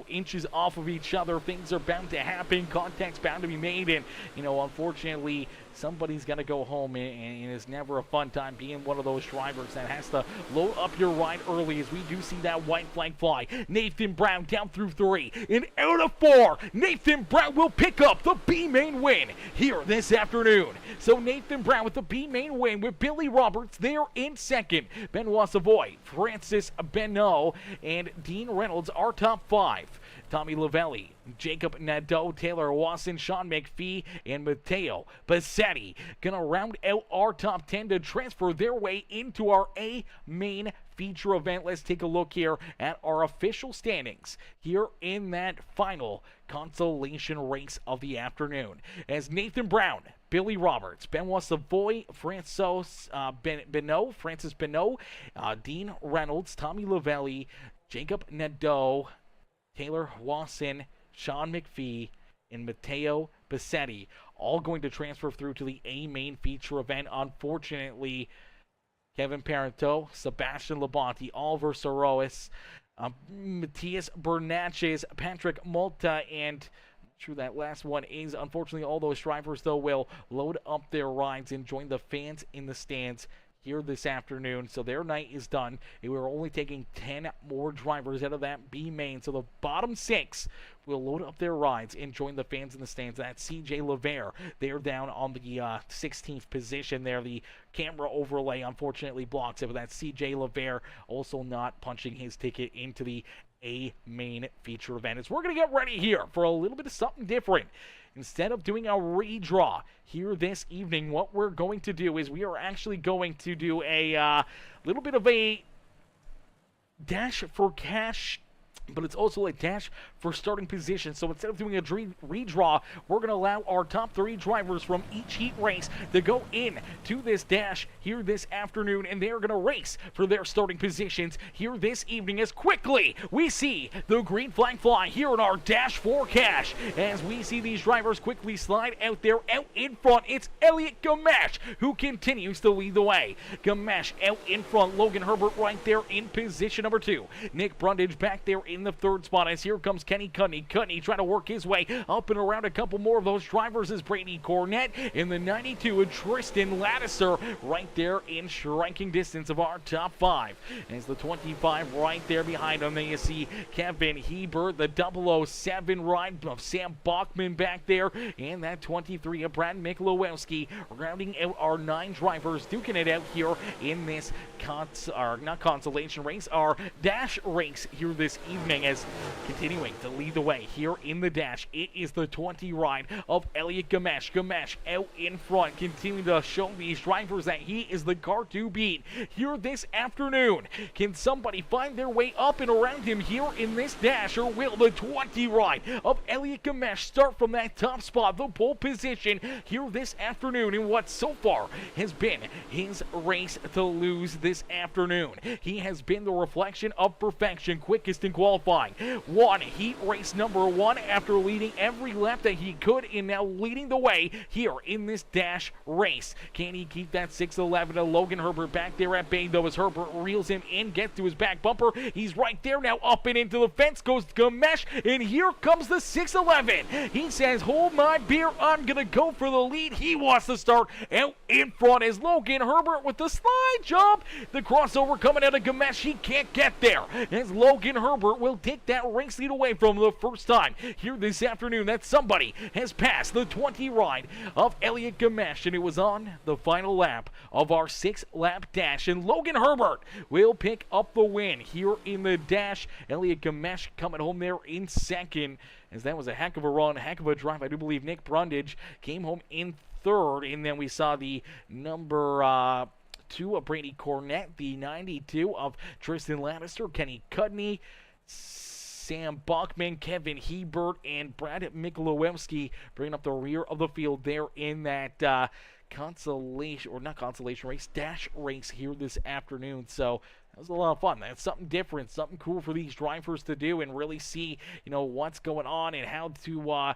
A: inches off of each other. Things are bound to happen. Contact's bound to be made, and, unfortunately, somebody's going to go home, and it's never a fun time being one of those drivers that has to load up your ride early, as we do see that white flag fly. Nathan Brown down through 3, and out of 4, Nathan Brown will pick up the B-main win here this afternoon. So Nathan Brown with the B-main win with Billy Roberts there in second. Benoit Savoy, Francis Benoit, and Dean Reynolds are top 5. Tommy Lavelli, Jacob Nadeau, Taylor Wasson, Sean McPhee, and Matteo Bassetti gonna round out our top 10 to transfer their way into our A main feature event. Let's take a look here at our official standings here in that final consolation race of the afternoon. As Nathan Brown, Billy Roberts, Benoit Savoy, Francis Benoit, Dean Reynolds, Tommy Lavelli, Jacob Nadeau, Taylor Wasson, Sean McPhee, and Matteo Bassetti, all going to transfer through to the A main feature event. Unfortunately, Kevin Parenteau, Sebastian Labonte, Oliver Sorois, Matthias Bernatchez, Patrick Malta, and true, that last one is, unfortunately, all those drivers, though, will load up their rides and join the fans in the stands here this afternoon. So their night is done. And we're only taking 10 more drivers out of that B main. So the bottom 6 will load up their rides and join the fans in the stands. That's CJ Lever. They're down on the 16th position there. The camera overlay unfortunately blocks it, but that's CJ Lever also not punching his ticket into the A main feature event. As we're going to get ready here for a little bit of something different. Instead of doing a redraw here this evening, what we're going to do is we are actually going to do a little bit of a dash for cash, but it's also a dash for starting position. So instead of doing a redraw, we're going to allow our top 3 drivers from each heat race to go in to this dash here this afternoon, and they're going to race for their starting positions here this evening. As quickly we see the green flag fly here in our dash for cash, as we see these drivers quickly slide out there. Out in front, it's Elliot Gamache who continues to lead the way. Gamache out in front, Logan Herbert right there in position number 2. Nick Brundage back there in the 3rd spot, as here comes Kenny Cudney. Cudney trying to work his way up and around a couple more of those drivers as Brady Cornett in the 92, and Tristan Lattiser right there in striking distance of our top 5. As the 25 right there behind him, then you see Kevin Hebert, the 007 ride of Sam Bachman back there, and that 23 of Brad Miklowski, rounding out our 9 drivers, duking it out here in this not consolation race, our dash race here this evening. As continuing to lead the way here in the dash, it is the 20 ride of Elliot Gamache. Gamache out in front, continuing to show these drivers that he is the car to beat here this afternoon. Can somebody find their way up and around him here in this dash, or will the 20 ride of Elliot Gamache start from that top spot, the pole position here this afternoon in what so far has been his race to lose this afternoon? He has been the reflection of perfection, quickest in qualifying, won heat race number 1 after leading every lap that he could, and now leading the way here in this dash race. Can he keep that 611 to Logan Herbert back there at bay, though, as Herbert reels him in, gets to his back bumper. He's right there now, up and into the fence goes Gamache, and here comes the 611. He says, hold my beer, I'm gonna go for the lead. He wants to start out in front as Logan Herbert with the slide jump. The crossover coming out of Gamache, he can't get there as Logan Herbert will take that race lead away from the first time here this afternoon that somebody has passed the 20 ride of Elliot Gamesh, and it was on the final lap of our 6-lap dash, and Logan Herbert will pick up the win here in the dash. Elliot Gamesh coming home there in second, as that was a heck of a run, heck of a drive. I do believe Nick Brundage came home in third, and then we saw the number 2 of Brady Cornett, the 92 of Tristan Lannister, Kenny Cudney, Sam Bachman, Kevin Hebert, and Brad Mikulowski bringing up the rear of the field there in that dash race here this afternoon. So that was a lot of fun. That's something different, something cool for these drivers to do and really see, what's going on and how to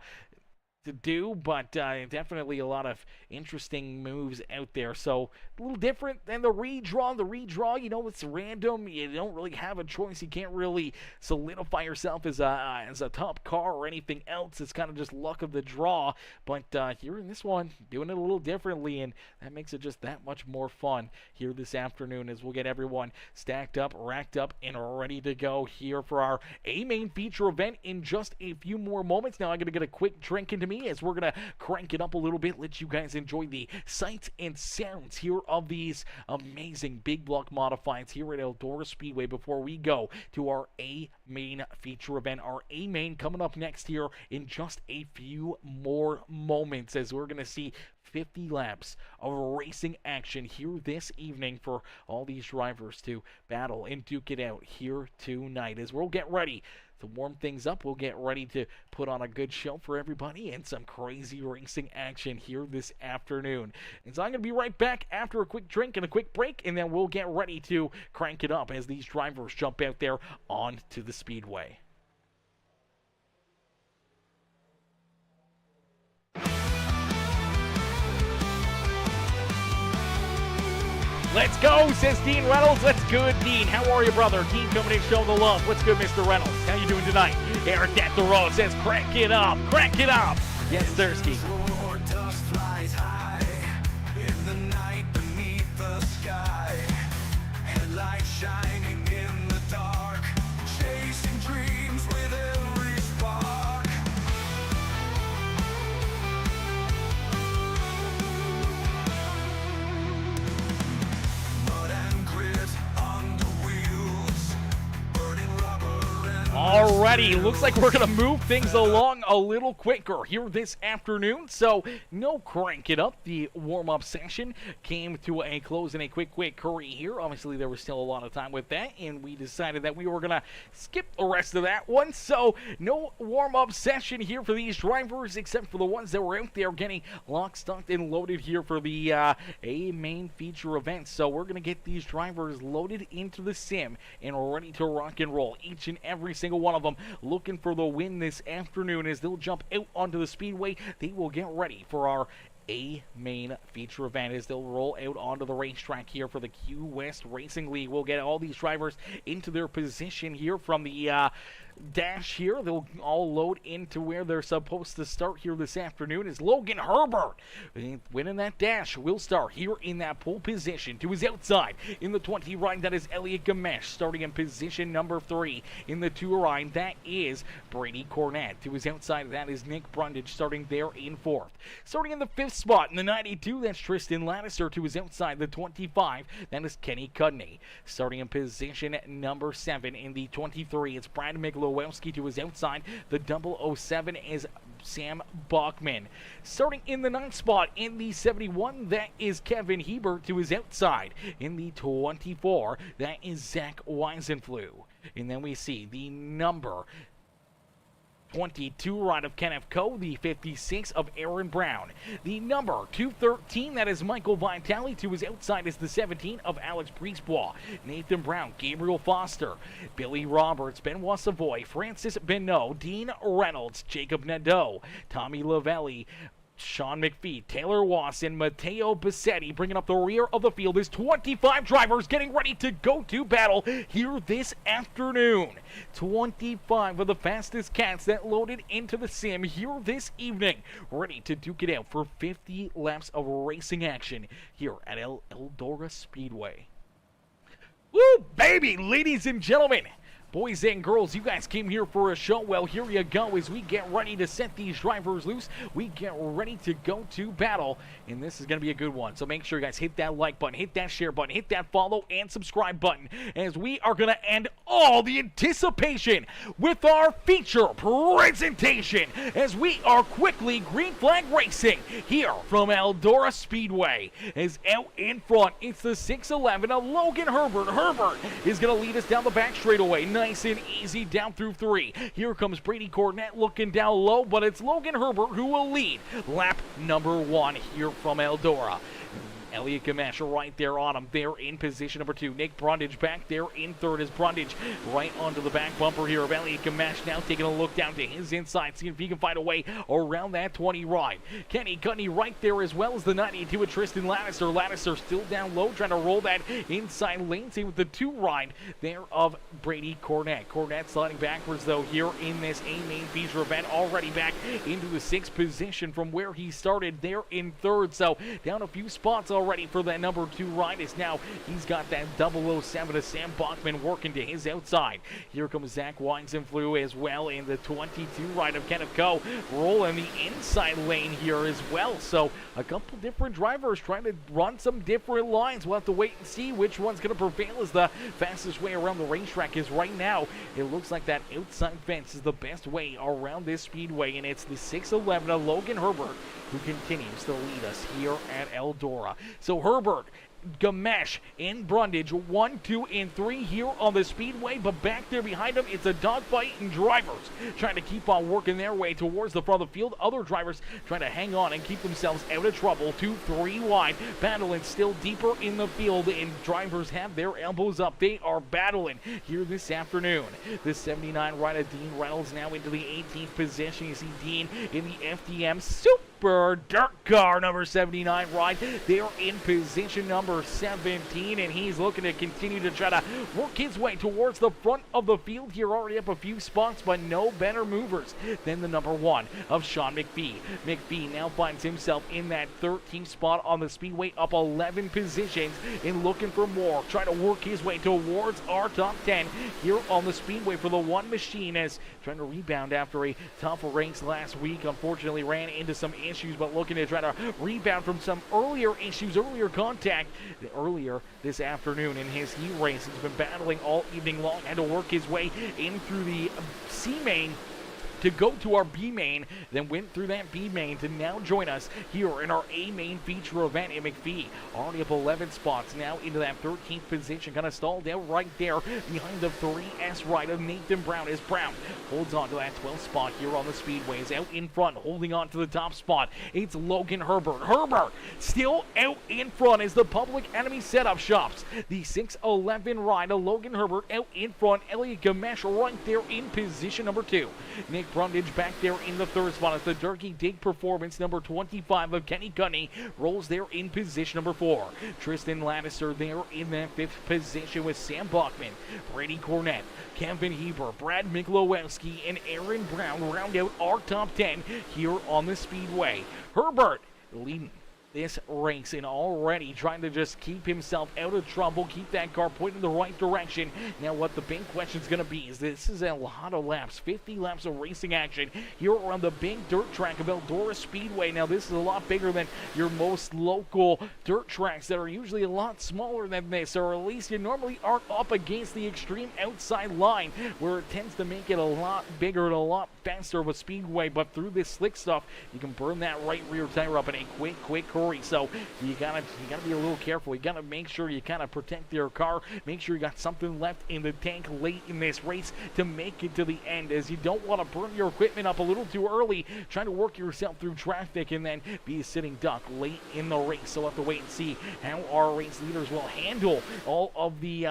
A: do, but definitely a lot of interesting moves out there. So a little different than the redraw. The redraw, it's random. You don't really have a choice. You can't really solidify yourself as a top car or anything else. It's kind of just luck of the draw. But here in this one, doing it a little differently, and that makes it just that much more fun here this afternoon as we'll get everyone stacked up, racked up, and ready to go here for our A-Main feature event in just a few more moments. Now I'm going to get a quick drink into me as we're going to crank it up a little bit, let you guys enjoy the sights and sounds here of these amazing big block modifieds here at Eldora Speedway before we go to our A-Main feature event. Our A-Main coming up next here in just a few more moments as we're going to see 50 laps of racing action here this evening for all these drivers to battle and duke it out here tonight. As we'll get ready to warm things up, we'll get ready to put on a good show for everybody and some crazy racing action here this afternoon. And so I'm going to be right back after a quick drink and a quick break, and then we'll get ready to crank it up as these drivers jump out there onto the speedway. Let's go, says Dean Reynolds. Let's good, Dean. How are you, brother? Dean coming in, showing the love. What's good, Mr. Reynolds? How you doing tonight? Eric at the road says, crank it up, crank it up. Yes, Thirsty.
B: Dust flies high in the night beneath the sky. Headlights shining in the dark, chasing dreams with every spark. Mud and grit on the wheels, burning rubber and
A: Alrighty, looks like we're going to move things along a little quicker here this afternoon, so no crank it up. The warm-up session came to a close in a quick hurry here. Obviously, there was still a lot of time with that, and we decided that we were going to skip the rest of that one, so no warm-up session here for these drivers, except for the ones that were out there getting locked, stocked, and loaded here for the A-Main feature event. So we're going to get these drivers loaded into the sim and ready to rock and roll, each and every single one of them looking for the win this afternoon as they'll jump out onto the speedway. They will get ready for our A-Main feature event as they'll roll out onto the racetrack here for the Q West Racing League. We'll get all these drivers into their position here from the dash here. They'll all load into where they're supposed to start here this afternoon as Logan Herbert, winning that dash, will start here in that pole position. To his outside in the 20 ride, that is Elliot Gamesh. Starting in position number 3 in the 2 ride, that is Brady Cornett. To his outside, that is Nick Brundage, starting there in 4th. Starting in the 5th spot in the 92, that's Tristan Lannister. To his outside, the 25, that is Kenny Cudney. Starting in position number 7 in the 23, it's Brad Mikulowski. To his outside, the 007 is Sam Bachman. Starting in the 9th spot in the 71, that is Kevin Hebert. To his outside in the 24, that is Zach Weisenflew. And then we see the number 22 ride of Kenneth Coe, the 56 of Aaron Brown. The number 213, that is Michael Vitale. To his outside is the 17 of Alex Brisebois. Nathan Brown, Gabriel Foster, Billy Roberts, Benoit Savoy, Francis Benoit, Dean Reynolds, Jacob Nadeau, Tommy Lavelli, Sean McPhee, Taylor Wass, and Matteo Bassetti bringing up the rear of the field as 25 drivers getting ready to go to battle here this afternoon. 25 of the fastest cats that loaded into the sim here this evening, ready to duke it out for 50 laps of racing action here at Eldora Speedway. Woo, baby, ladies and gentlemen. Boys and girls, you guys came here for a show. Well, here you go. As we get ready to set these drivers loose, we get ready to go to battle, and this is going to be a good one. So make sure you guys hit that like button, hit that share button, hit that follow and subscribe button, as we are going to end all the anticipation with our feature presentation, as we are quickly green flag racing here from Eldora Speedway. As out in front, it's the 6'11" of Logan Herbert. Herbert is going to lead us down the back straightaway, nice and easy down through 3. Here comes Brady Cornett looking down low, but it's Logan Herbert who will lead lap number 1 here from Eldora. Elliot Gamesh right there on him. They're in position number 2. Nick Brundage back there in 3rd as Brundage right onto the back bumper here of Elliot Gamesh. Now taking a look down to his inside, seeing if he can find a way around that 20 ride. Kenny Cudney right there, as well as the 92 with Tristan Lattiser. Lattiser still down low, trying to roll that inside lane. Same with the 2 ride there of Brady Cornett. Cornett sliding backwards though here in this A-main feature event, already back into the 6th position from where he started there in 3rd. So down a few spots already for that number 2 ride, is now he's got that 007 of Sam Bachman working to his outside. Here comes Zach Weinzenflew as well in the 22 ride of Kenneth Coe, rolling the inside lane here as well. So a couple different drivers trying to run some different lines. We'll have to wait and see which one's going to prevail as the fastest way around the racetrack is right now. It looks like that outside fence is the best way around this speedway, and it's the 6'11" of Logan Herbert who continues to lead us here at Eldora. So Herbert, Gamesh, and Brundage 1, 2, and 3 here on the speedway, but back there behind them, it's a dogfight, and drivers trying to keep on working their way towards the front of the field. Other drivers trying to hang on and keep themselves out of trouble. 2, 3 wide, battling still deeper in the field, and drivers have their elbows up. They are battling here this afternoon. The 79 ride of Dean Reynolds now into the 18th position. You see Dean in the FDM Super DIRTcar number 79 ride. They're in position number 17, and he's looking to continue to try to work his way towards the front of the field here, already up a few spots, but no better movers than the number 1 of Sean McPhee. McPhee now finds himself in that 13th spot on the speedway, up 11 positions, and looking for more, trying to work his way towards our top 10 here on the speedway for the one machine, as trying to rebound after a tough race last week. Unfortunately ran into some issues, but looking to try to rebound from some earlier issues, earlier contact earlier this afternoon in his heat race. He's been battling all evening long, had to work his way in through the C main to go to our B main, then went through that B main to now join us here in our A main feature event. And McPhee already up 11 spots, now into that 13th position, kind of stalled out right there behind the 3S ride of Nathan Brown, as Brown holds on to that 12th spot here on the speedway. Is out in front, holding on to the top spot, it's Logan Herbert. Herbert still out in front as the Public Enemy Setup Shops. The 6'11" ride of Logan Herbert out in front. Elliot Gamesh right there in position number 2. Nick Brundage back there in the 3rd spot as the Dirty Dig Performance number 25 of Kenny Cudney rolls there in position number 4. Tristan Lattiser there in that 5th position with Sam Bachman, Brady Cornett, Kevin Heber, Brad Miklowski, and Aaron Brown round out our top 10 here on the speedway. Herbert leading this race and already trying to just keep himself out of trouble, keep that car pointed in the right direction. Now what the big question is going to be is, this is a lot of laps, 50 laps of racing action here around the big dirt track of Eldora Speedway. Now this is a lot bigger than your most local dirt tracks that are usually a lot smaller than this, or at least you normally aren't up against the extreme outside line, where it tends to make it a lot bigger and a lot faster of a speedway. But through this slick stuff, you can burn that right rear tire up in a quick hurry. So you gotta be a little careful. You gotta make sure you kind of protect your car. Make sure you got something left in the tank late in this race to make it to the end, as you don't want to burn your equipment up a little too early, trying to work yourself through traffic and then be a sitting duck late in the race. So we'll have to wait and see how our race leaders will handle all of the,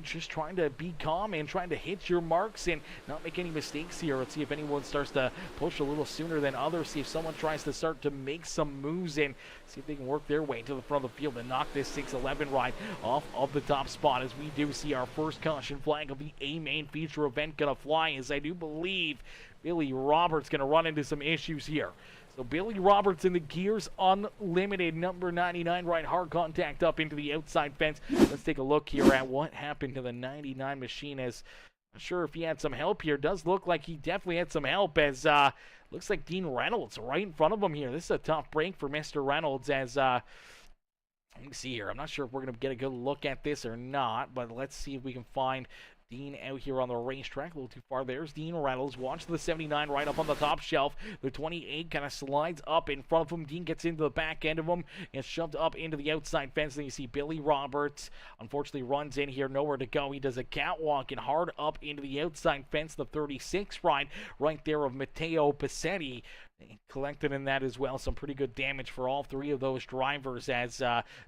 A: just trying to be calm and trying to hit your marks and not make any mistakes here. Let's see if anyone starts to push a little sooner than others. See if someone tries to start to make some moves and see if they can work their way to the front of the field and knock this 6'11" ride off of the top spot, as we do see our first caution flag of the A main feature event gonna fly, as I do believe Billy Roberts gonna run into some issues here. So Billy Roberts in the Gears Unlimited number 99 ride, hard contact up into the outside fence. Let's take a look here at what happened to the 99 machine, as Not sure if he had some help here. Does look like he definitely had some help as looks like Dean Reynolds right in front of him here. This is a tough break for Mr. Reynolds as let me see here. I'm not sure if we're going to get a good look at this or not, but let's see if we can find Dean out here on the racetrack. A little too far. There's Dean Reynolds. Watch the 79 right up on the top shelf. The 28 kind of slides up in front of him. Dean gets into the back end of him and shoved up into the outside fence. Then you see Billy Roberts, unfortunately, runs in here. Nowhere to go. He does a catwalk and hard up into the outside fence. The 36 ride right there of Matteo Passetti. Collected in that as well. Some pretty good damage for all three of those drivers as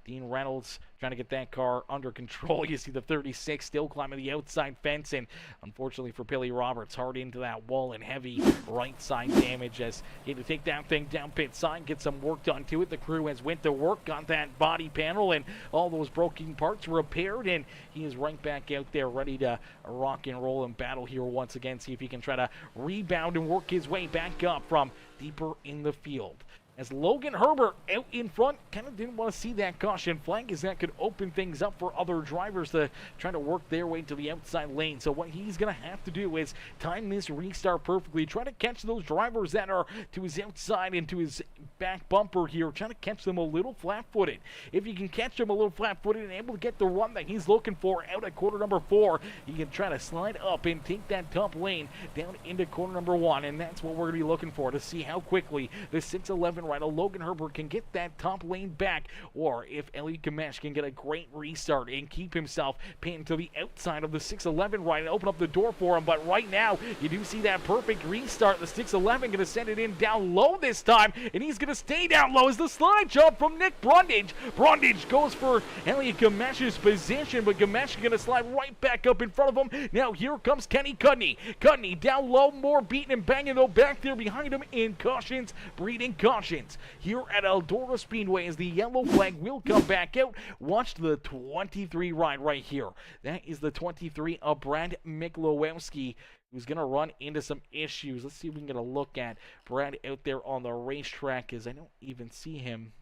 A: Dean Reynolds trying to get that car under control. You see the 36 still climbing the outside fence, and unfortunately for Billy Roberts, hard into that wall and heavy right side damage as he had to take that thing down pit side, get some work done to it. The crew has went to work, got that body panel and all those broken parts repaired, and he is right back out there ready to rock and roll and battle here once again. See if he can try to rebound and work his way back up from deeper in the field. As Logan Herbert out in front, kind of didn't want to see that caution flag as that could open things up for other drivers to try to work their way to the outside lane. So what he's going to have to do is time this restart perfectly, try to catch those drivers that are to his outside and to his back bumper here, trying to catch them a little flat-footed. If you can catch them a little flat-footed and able to get the run that he's looking for out at corner number 4, he can try to slide up and take that top lane down into corner number 1, and that's what we're going to be looking for to see how quickly the 611 rider Logan Herbert can get that top lane back, or if Elliot Gamesh can get a great restart and keep himself pinned to the outside of the 611 ride and open up the door for him. But right now, you do see that perfect restart. The 611 going to send it in down low this time, and he's going to stay down low as the slide jump from Nick Brundage. Brundage goes for Elliot Gamesh's position, but Gamesh is going to slide right back up in front of him. Now here comes Kenny Cudney. Cudney down low, more beating and banging though back there behind him in cautions, breeding cautions. Here at Eldora Speedway as the yellow flag will come back out. Watch the 23 ride right here. That is the 23 of Brad Miklowski, who's going to run into some issues. Let's see if we can get a look at Brad out there on the racetrack, as I don't even see him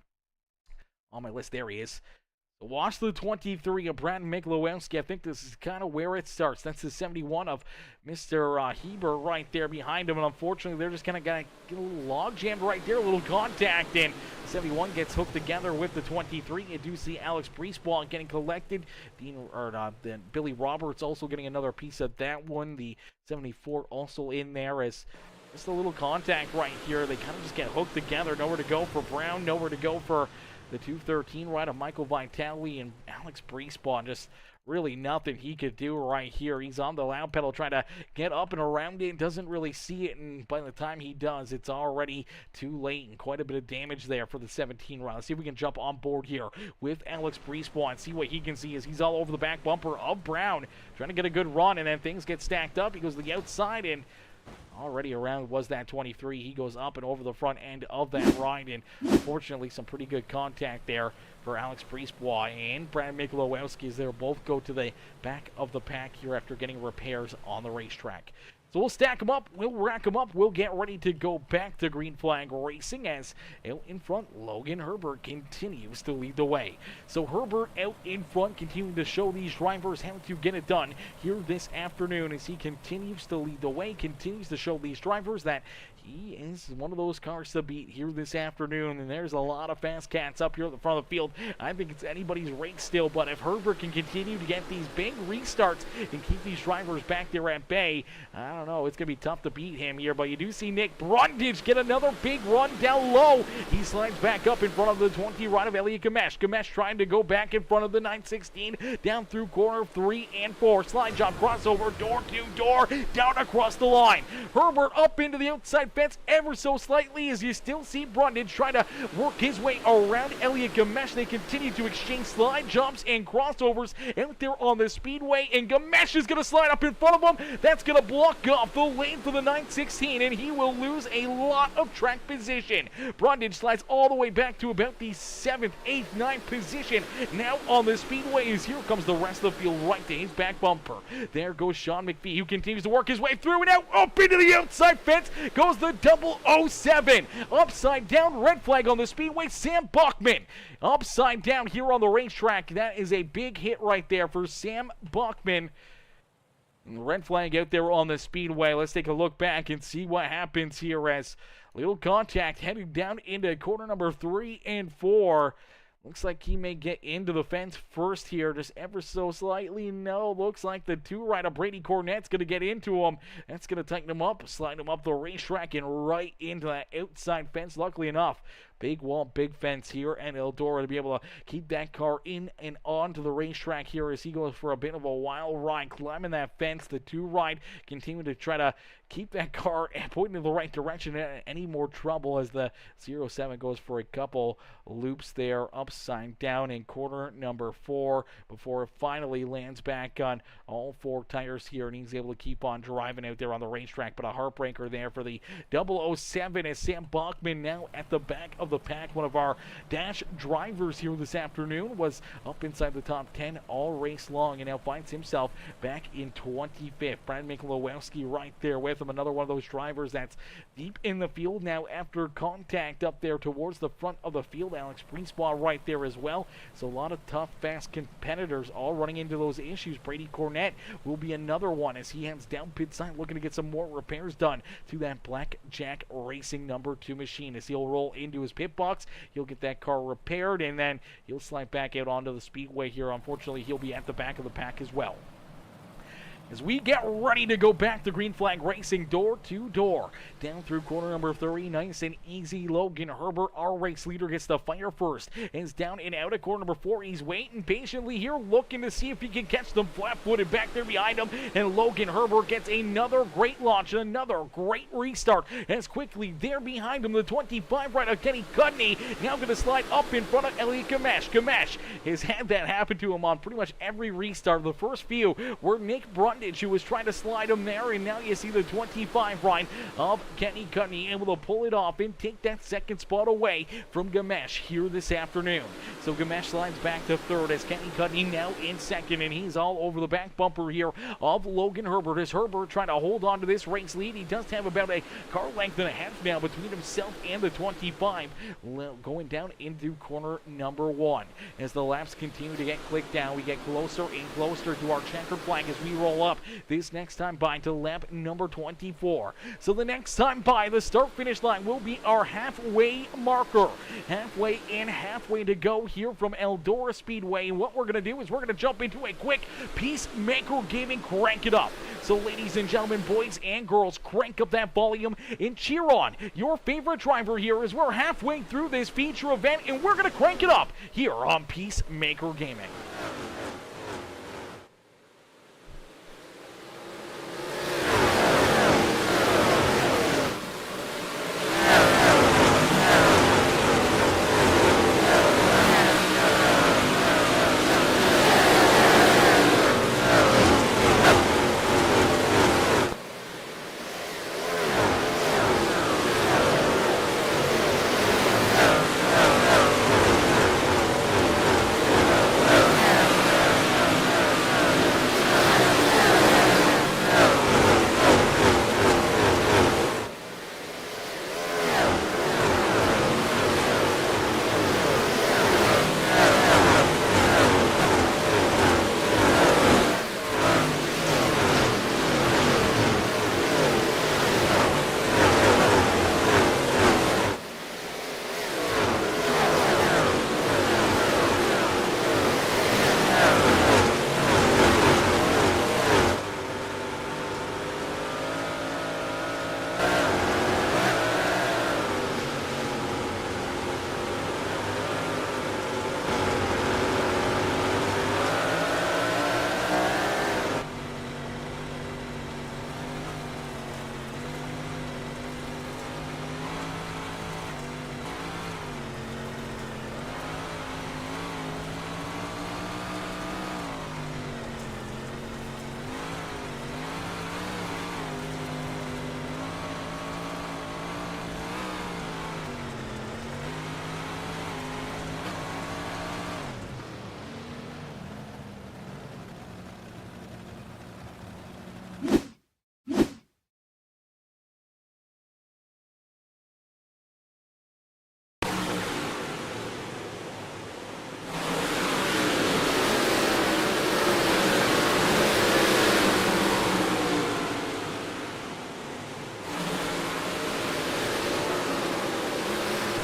A: on my list. There he is. Watch the 23 of Brad Miklowski. I think this is kind of where it starts. That's the 71 of Mr. Heber right there behind him. And unfortunately, they're just kind of going to get a little log jammed right there, a little contact. And the 71 gets hooked together with the 23. You do see Alex Priestball getting collected. Then Billy Roberts also getting another piece of that one. The 74 also in there as just a little contact right here. They kind of just get hooked together. Nowhere to go for Brown. Nowhere to go for the 213 ride of Michael Vitale and Alex Priestball. Just really nothing he could do right here. He's on the loud pedal trying to get up and around it. Doesn't really see it, and by the time he does, it's already too late, and quite a bit of damage there for the 17 ride. Let's see if we can jump on board here with Alex Priestball and see what he can see as he's all over the back bumper of Brown, trying to get a good run, and then things get stacked up. He goes to the outside, and already around was that 23. He goes up and over the front end of that ride, and unfortunately some pretty good contact there for Alex Priestbois and Brad Miklowski as they both go to the back of the pack here after getting repairs on the racetrack. So we'll stack them up, we'll rack them up, we'll get ready to go back to green flag racing as out in front, Logan Herbert continues to lead the way. So Herbert out in front, continuing to show these drivers how to get it done here this afternoon as he continues to lead the way, continues to show these drivers that he is one of those cars to beat here this afternoon, and there's a lot of fast cats up here at the front of the field. I think it's anybody's race still, but if Herbert can continue to get these big restarts and keep these drivers back there at bay, I don't know, it's going to be tough to beat him here, but you do see Nick Brundage get another big run down low. He slides back up in front of the 20 ride of Elliot Gamesh. Gamesh trying to go back in front of the 916 down through corner 3 and 4. Slide job crossover, door to door, down across the line. Herbert up into the outside fence ever so slightly as you still see Brundage trying to work his way around Elliot Gamesh. They continue to exchange slide jumps and crossovers out there on the speedway, and Gamesh is going to slide up in front of him. That's going to block off the lane for the 916, and he will lose a lot of track position. Brundage slides all the way back to about the 7th, 8th, 9th position now on the speedway as here comes the rest of the field right to his back bumper. There goes Sean McPhee, who continues to work his way through and out up into the outside fence goes the 007. Upside down, red flag on the speedway, Sam Buckman. Upside down here on the racetrack. That is a big hit right there for Sam Buckman. Red flag out there on the speedway. Let's take a look back and see what happens here as little contact heading down into corner number 3 and 4. Looks like he may get into the fence first here, just ever so slightly. No, looks like the 2-rider Brady Cornett's going to get into him. That's going to tighten him up, slide him up the racetrack and right into that outside fence. Luckily enough, big wall, big fence here, and Eldora to be able to keep that car in and onto the racetrack here as he goes for a bit of a wild ride, climbing that fence. The 2-ride continuing to try to keep that car pointing in the right direction. Any more trouble as the 07 goes for a couple loops there, upside down in corner number 4 before it finally lands back on all 4 tires here, and he's able to keep on driving out there on the racetrack. But a heartbreaker there for the 007 as Sam Bachman now at the back of the pack. One of our dash drivers here this afternoon was up inside the top 10 all race long and now finds himself back in 25th. Brad Mikulowski right there with him, another one of those drivers that's deep in the field now after contact up there towards the front of the field. Alex Priestbaugh right there as well. So a lot of tough, fast competitors all running into those issues. Brady Cornett will be another one as he heads down pit side looking to get some more repairs done to that Blackjack Racing number 2 machine. As he'll roll into his pit box, he'll get that car repaired, and then he'll slide back out onto the speedway here. Unfortunately, he'll be at the back of the pack as well. As we get ready to go back to Green Flag Racing door to door. Down through corner number 3, nice and easy. Logan Herbert, our race leader, gets the fire first. And is down and out at corner number 4. He's waiting patiently here, looking to see if he can catch them flat-footed back there behind him. And Logan Herbert gets another great launch, another great restart. As quickly there behind him, the 25 rider Kenny Cudney now going to slide up in front of Elliot Kamesh. Kamesh has had that happen to him on pretty much every restart. The first few were Nick Brundage, who was trying to slide him there, and now you see the 25 ride of Kenny Cudney able to pull it off and take that second spot away from Gamesh here this afternoon. So Gamesh slides back to 3rd as Kenny Cudney now in 2nd, and he's all over the back bumper here of Logan Herbert as Herbert trying to hold on to this race lead. He does have about a car length and a half now between himself and the 25 going down into corner number 1. As the laps continue to get clicked down, we get closer and closer to our checkered flag as we roll up this next time by to lap number 24. So the next time by, the start-finish line will be our halfway marker. Halfway in, halfway to go here from Eldora Speedway. And what we're going to do is we're going to jump into a quick Peacemaker Gaming Crank It Up. So ladies and gentlemen, boys and girls, crank up that volume and cheer on your favorite driver here as we're halfway through this feature event, and we're going to crank it up here on Peacemaker Gaming.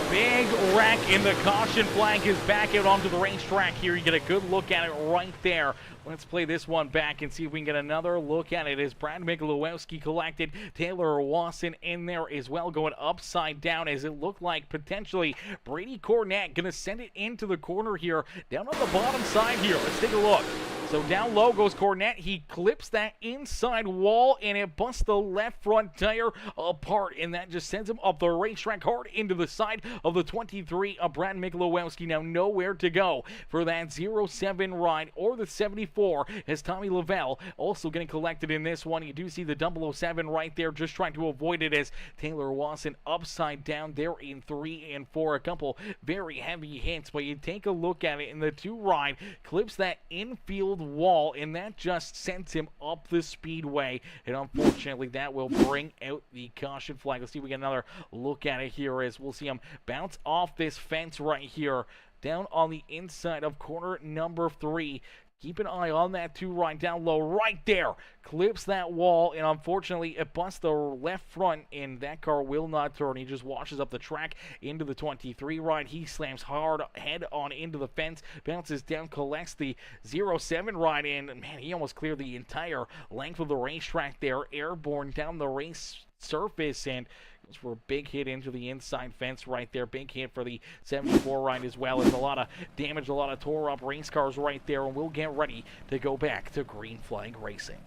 A: big wreck, and the caution flag is back out onto the racetrack here. You get a good look at it right there. Let's play this one back and see if we can get another look at it as Brad Michalowski collected. Taylor Wasson in there as well, going upside down as it looked like potentially Brady Cornett going to send it into the corner here, down on the bottom side here. Let's take a look. So down low goes Cornett. He clips that inside wall, and it busts the left front tire apart, and that just sends him up the racetrack hard into the side of the 23 of Brad Michalowski. Now nowhere to go for that 07 ride or the 74 as Tommy Lavelle also getting collected in this one. You do see the 007 right there, just trying to avoid it as Taylor Wasson upside down there in 3 and 4. A couple very heavy hits, but you take a look at it, and the 2 ride clips that infield wall, and that just sends him up the speedway, and unfortunately that will bring out the caution flag. Let's see if we get another look at it here as we'll see him bounce off this fence right here down on the inside of corner number 3. Keep an eye on that 2 ride down low right there. Clips that wall, and unfortunately it busts the left front, and that car will not turn. He just washes up the track into the 23 ride. He slams hard head on into the fence, bounces down, collects the 07 ride, and man, he almost cleared the entire length of the racetrack there, airborne down the race surface, and for a big hit into the inside fence right there. Big hit for the 74 ride as well. It's a lot of damage, a lot of tore up race cars right there, and we'll get ready to go back to green flag racing.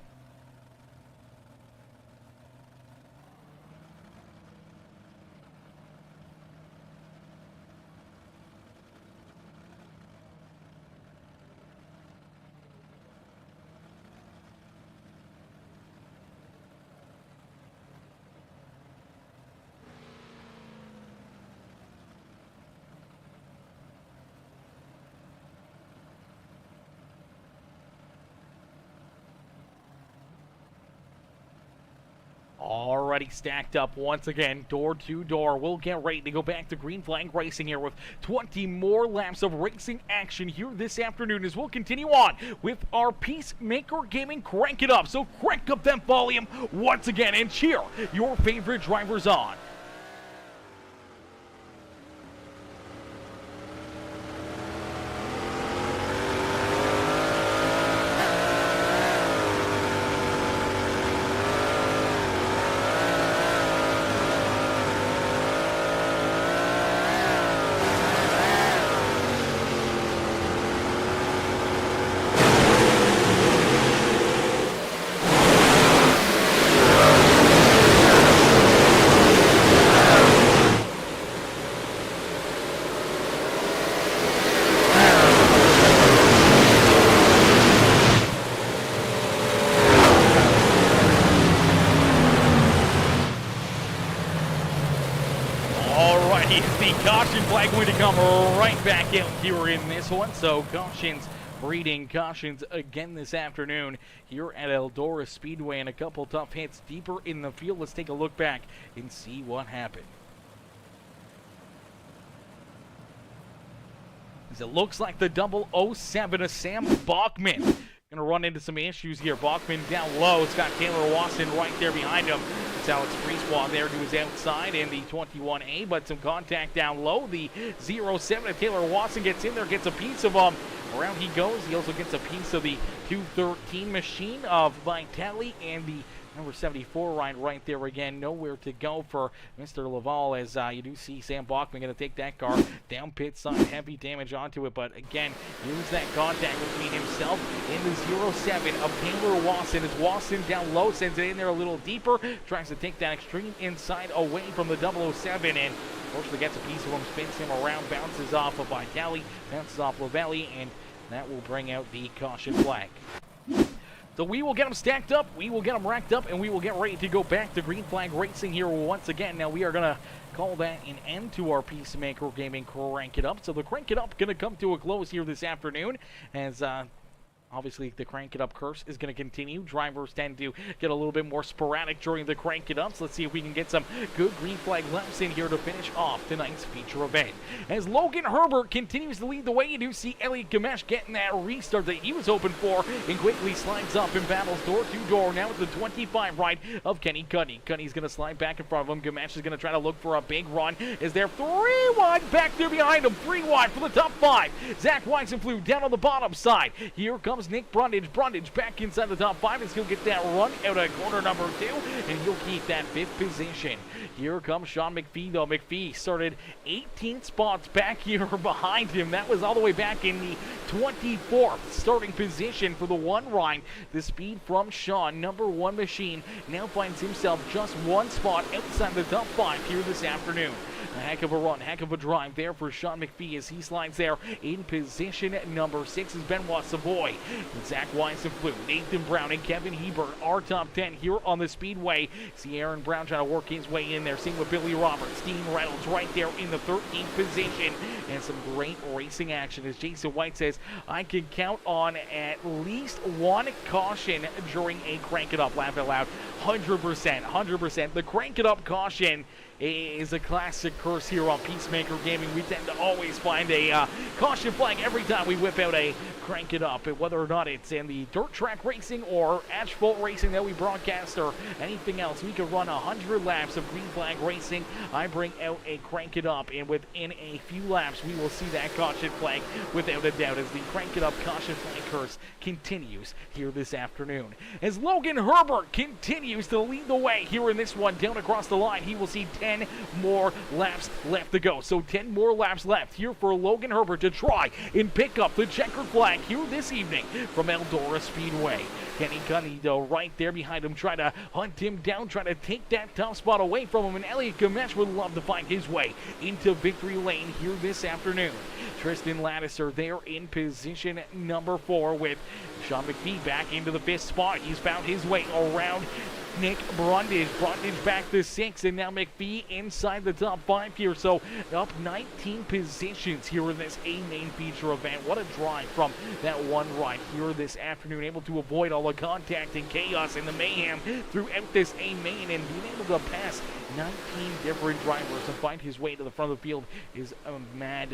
A: Already stacked up once again, door to door. We'll get ready to go back to green flag racing here with 20 more laps of racing action here this afternoon as we'll continue on with our Peacemaker Gaming Crank It Up. So crank up that volume once again and cheer your favorite drivers on. The caution flag going to come right back out here in this one. So cautions breeding cautions again this afternoon here at Eldora Speedway, and a couple tough hits deeper in the field. Let's take a look back and see what happened. As it looks like the 007 of Sam Bachman gonna run into some issues here. Bachman down low. It's got Taylor Wasson right there behind him. It's Alex Frieswald there to his outside in the 21A, but some contact down low. The 07 of Taylor Wasson gets in there, gets a piece of around he goes. He also gets a piece of the 213 machine of Vitali, and the number 74 right there again. Nowhere to go for Mr. Laval, as you do see Sam Bachman going to take that car down pit side, heavy damage onto it, but again, use that contact between himself and the 07 of Taylor Wasson, as Wasson down low sends it in there a little deeper, tries to take that extreme inside away from the 007, and unfortunately gets a piece of him, spins him around, bounces off of Vitali, bounces off Lavelli, and that will bring out the caution flag. So we will get them stacked up, we will get them racked up, and we will get ready to go back to green flag racing here once again. Now we are going to call that an end to our Peacemaker Gaming Crank It Up. So the Crank It Up going to come to a close here this afternoon, as Obviously, the crank it up curse is going to continue. Drivers tend to get a little bit more sporadic during the crank it ups. Let's see if we can get some good green flag laps in here to finish off tonight's feature event. As Logan Herbert continues to lead the way, you do see Elliot Gamesh getting that restart that he was hoping for and quickly slides up and battles door to door. Now it's the 25 ride of Kenny Cuddy. Cuddy's going to slide back in front of him. Gamesh is going to try to look for a big run. Is there 3 wide back there behind him? 3 wide for the top 5. Zach Weisenflew down on the bottom side. Here comes Nick Brundage. Brundage back inside the top 5 as he'll get that run out of corner number 2, and he'll keep that 5th position. Here comes Sean McPhee, though. McPhee started 18 spots back here behind him. That was all the way back in the 24th starting position for the one ride. The speed from Sean, number 1 machine, now finds himself just 1 spot outside the top 5 here this afternoon. A heck of a run, heck of a drive there for Sean McPhee as he slides there in position number 6 is Benoit Savoy. Zach Weisenflew, Nathan Brown, and Kevin Hebert are top 10 here on the Speedway. See Aaron Brown trying to work his way in there. Same with Billy Roberts. Dean Reynolds right there in the 13th position. And some great racing action as Jason White says, I can count on at least 1 caution during a crank it up. Laugh out loud. 100%. The crank it up caution is a classic curse here on Peacemaker Gaming. We tend to always find a caution flag every time we whip out a crank it up, and whether or not it's in the dirt track racing or asphalt racing that we broadcast or anything else. We could run 100 laps of green flag racing. I bring out a crank it up, and within a few laps we will see that caution flag without a doubt as the crank it up caution flag curse continues here this afternoon. As Logan Herbert continues to lead the way here in this one down across the line, he will see 10 more laps left to go. So 10 more laps left here for Logan Herbert to try and pick up the checkered flag here this evening from Eldora Speedway. Kenny Cuddy, though, right there behind him, trying to hunt him down, trying to take that top spot away from him, and Elliot Gamesh would love to find his way into victory lane here this afternoon. Tristan Lattiser there in position number 4 with Sean McPhee back into the 5th spot. He's found his way around Nick Brundage. Brundage back to 6, and now McPhee inside the top 5 here. So up 19 positions here in this A-main feature event. What a drive from that one ride here this afternoon. Able to avoid all the contact and chaos and the mayhem throughout this A-main, and being able to pass 19 different drivers and find his way to the front of the field is mad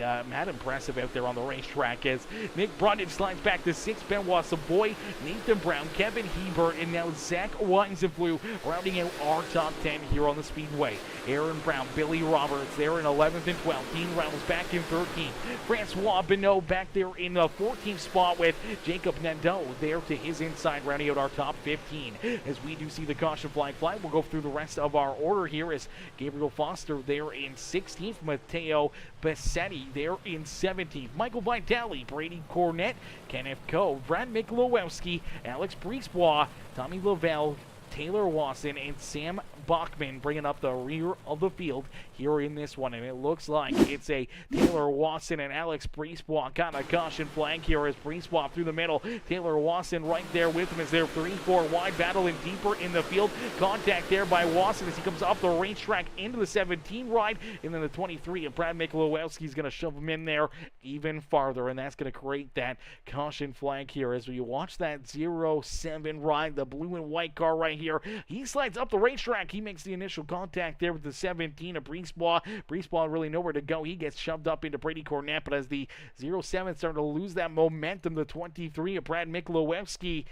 A: impressive out there on the racetrack as Nick Brundage slides back to 6. Benoit Savoy, Nathan Brown, Kevin Hebert, and now Zach Weisenflew rounding out our top 10 here on the Speedway. Aaron Brown, Billy Roberts there in 11th and 12th. Dean Reynolds back in 13th. Francois Benoit back there in the 14th spot with Jacob Nadeau there to his inside, rounding out our top 15. As we do see the caution flag fly, we'll go through the rest of our order here as Gabriel Foster there in 16th. Matteo Bassetti there in 17th. Michael Vitale, Brady Cornett, Kenneth Coe, Brad Miklowski, Alex Brisebois, Tommy Lavelle, Taylor Wasson, and Sam Bachman bringing up the rear of the field here in this one. And it looks like it's a Taylor Wasson and Alex Brisebois kind of caution flag here as Brisebois through the middle. Taylor Wasson right there with him as they're 3-4 wide, battling deeper in the field. Contact there by Wasson as he comes off the racetrack into the 17 ride, and then the 23, and Brad Miklowski is going to shove him in there even farther, and that's going to create that caution flag here as we watch that 07 ride, the blue and white car right here. He slides up the racetrack. He makes the initial contact there with the 17 of Brisebois. Brisebois really nowhere to go. He gets shoved up into Brady Cornett, but as the 07 starting to lose that momentum, the 23 of Brad Miklowski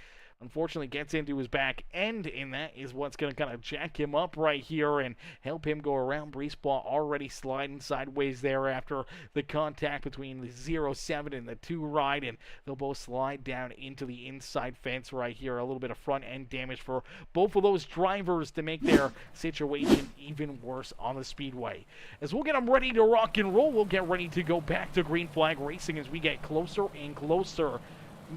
A: unfortunately gets into his back end, and that is what's going to kind of jack him up right here and help him go around. Brisebois already sliding sideways there after the contact between the 07 and the 2 ride, and they'll both slide down into the inside fence right here. A little bit of front end damage for both of those drivers to make their situation even worse on the Speedway. As we'll get them ready to rock and roll, we'll get ready to go back to green flag racing as we get closer and closer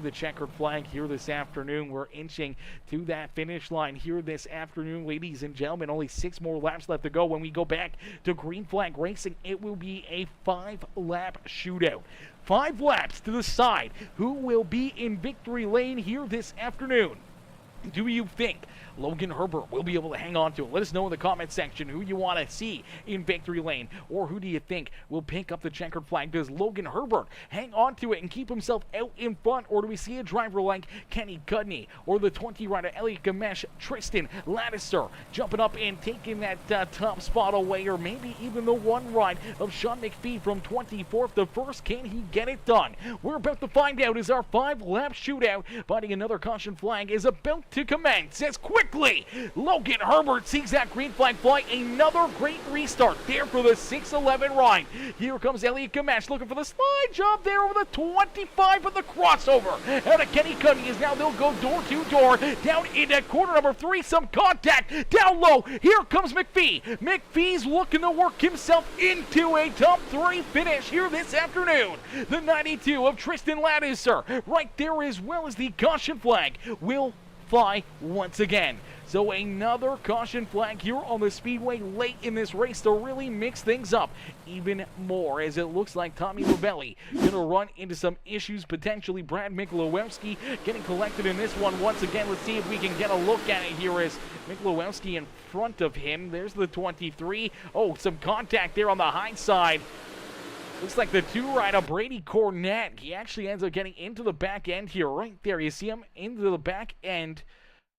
A: the checkered flag here this afternoon. We're inching to that finish line here this afternoon, ladies and gentlemen. Only 6 more laps left to go. When we go back to green flag racing, it will be a 5-lap shootout. 5 laps to decide who will be in victory lane here this afternoon. Do you think Logan Herbert will be able to hang on to it. Let us know in the comment section who you want to see in victory lane, or who do you think will pick up the checkered flag. Does Logan Herbert hang on to it and keep himself out in front, or do we see a driver like Kenny Cudney or the 20 rider Elliot Gamesh, Tristan Lattiser jumping up and taking that top spot away, or maybe even the one ride of Sean McPhee from 24th to first? Can he get it done? We're about to find out as our 5-lap shootout, finding another caution flag, is about to commence as quickly Logan Herbert sees that green flag fly. Another great restart there for the 6-11 ride. Here comes Elliot Gamesh looking for the slide job there over the 25, but the crossover out of Kenny Cuddy is now they'll go door to door down into corner number 3. Some contact down low. Here comes McPhee. McPhee's looking to work himself into a top 3 finish here this afternoon. The 92 of Tristan Lattiser right there, as well as the caution flag will fly once again. So another caution flag here on the Speedway late in this race to really mix things up even more, as it looks like Tommy Lavelli going to run into some issues potentially. Brad Mikulowski getting collected in this one once again. Let's see if we can get a look at it here as Mikulowski in front of him. There's the 23. Oh, some contact there on the high side. Looks like the 2-rider Brady Cornett, he actually ends up getting into the back end here. Right there, you see him into the back end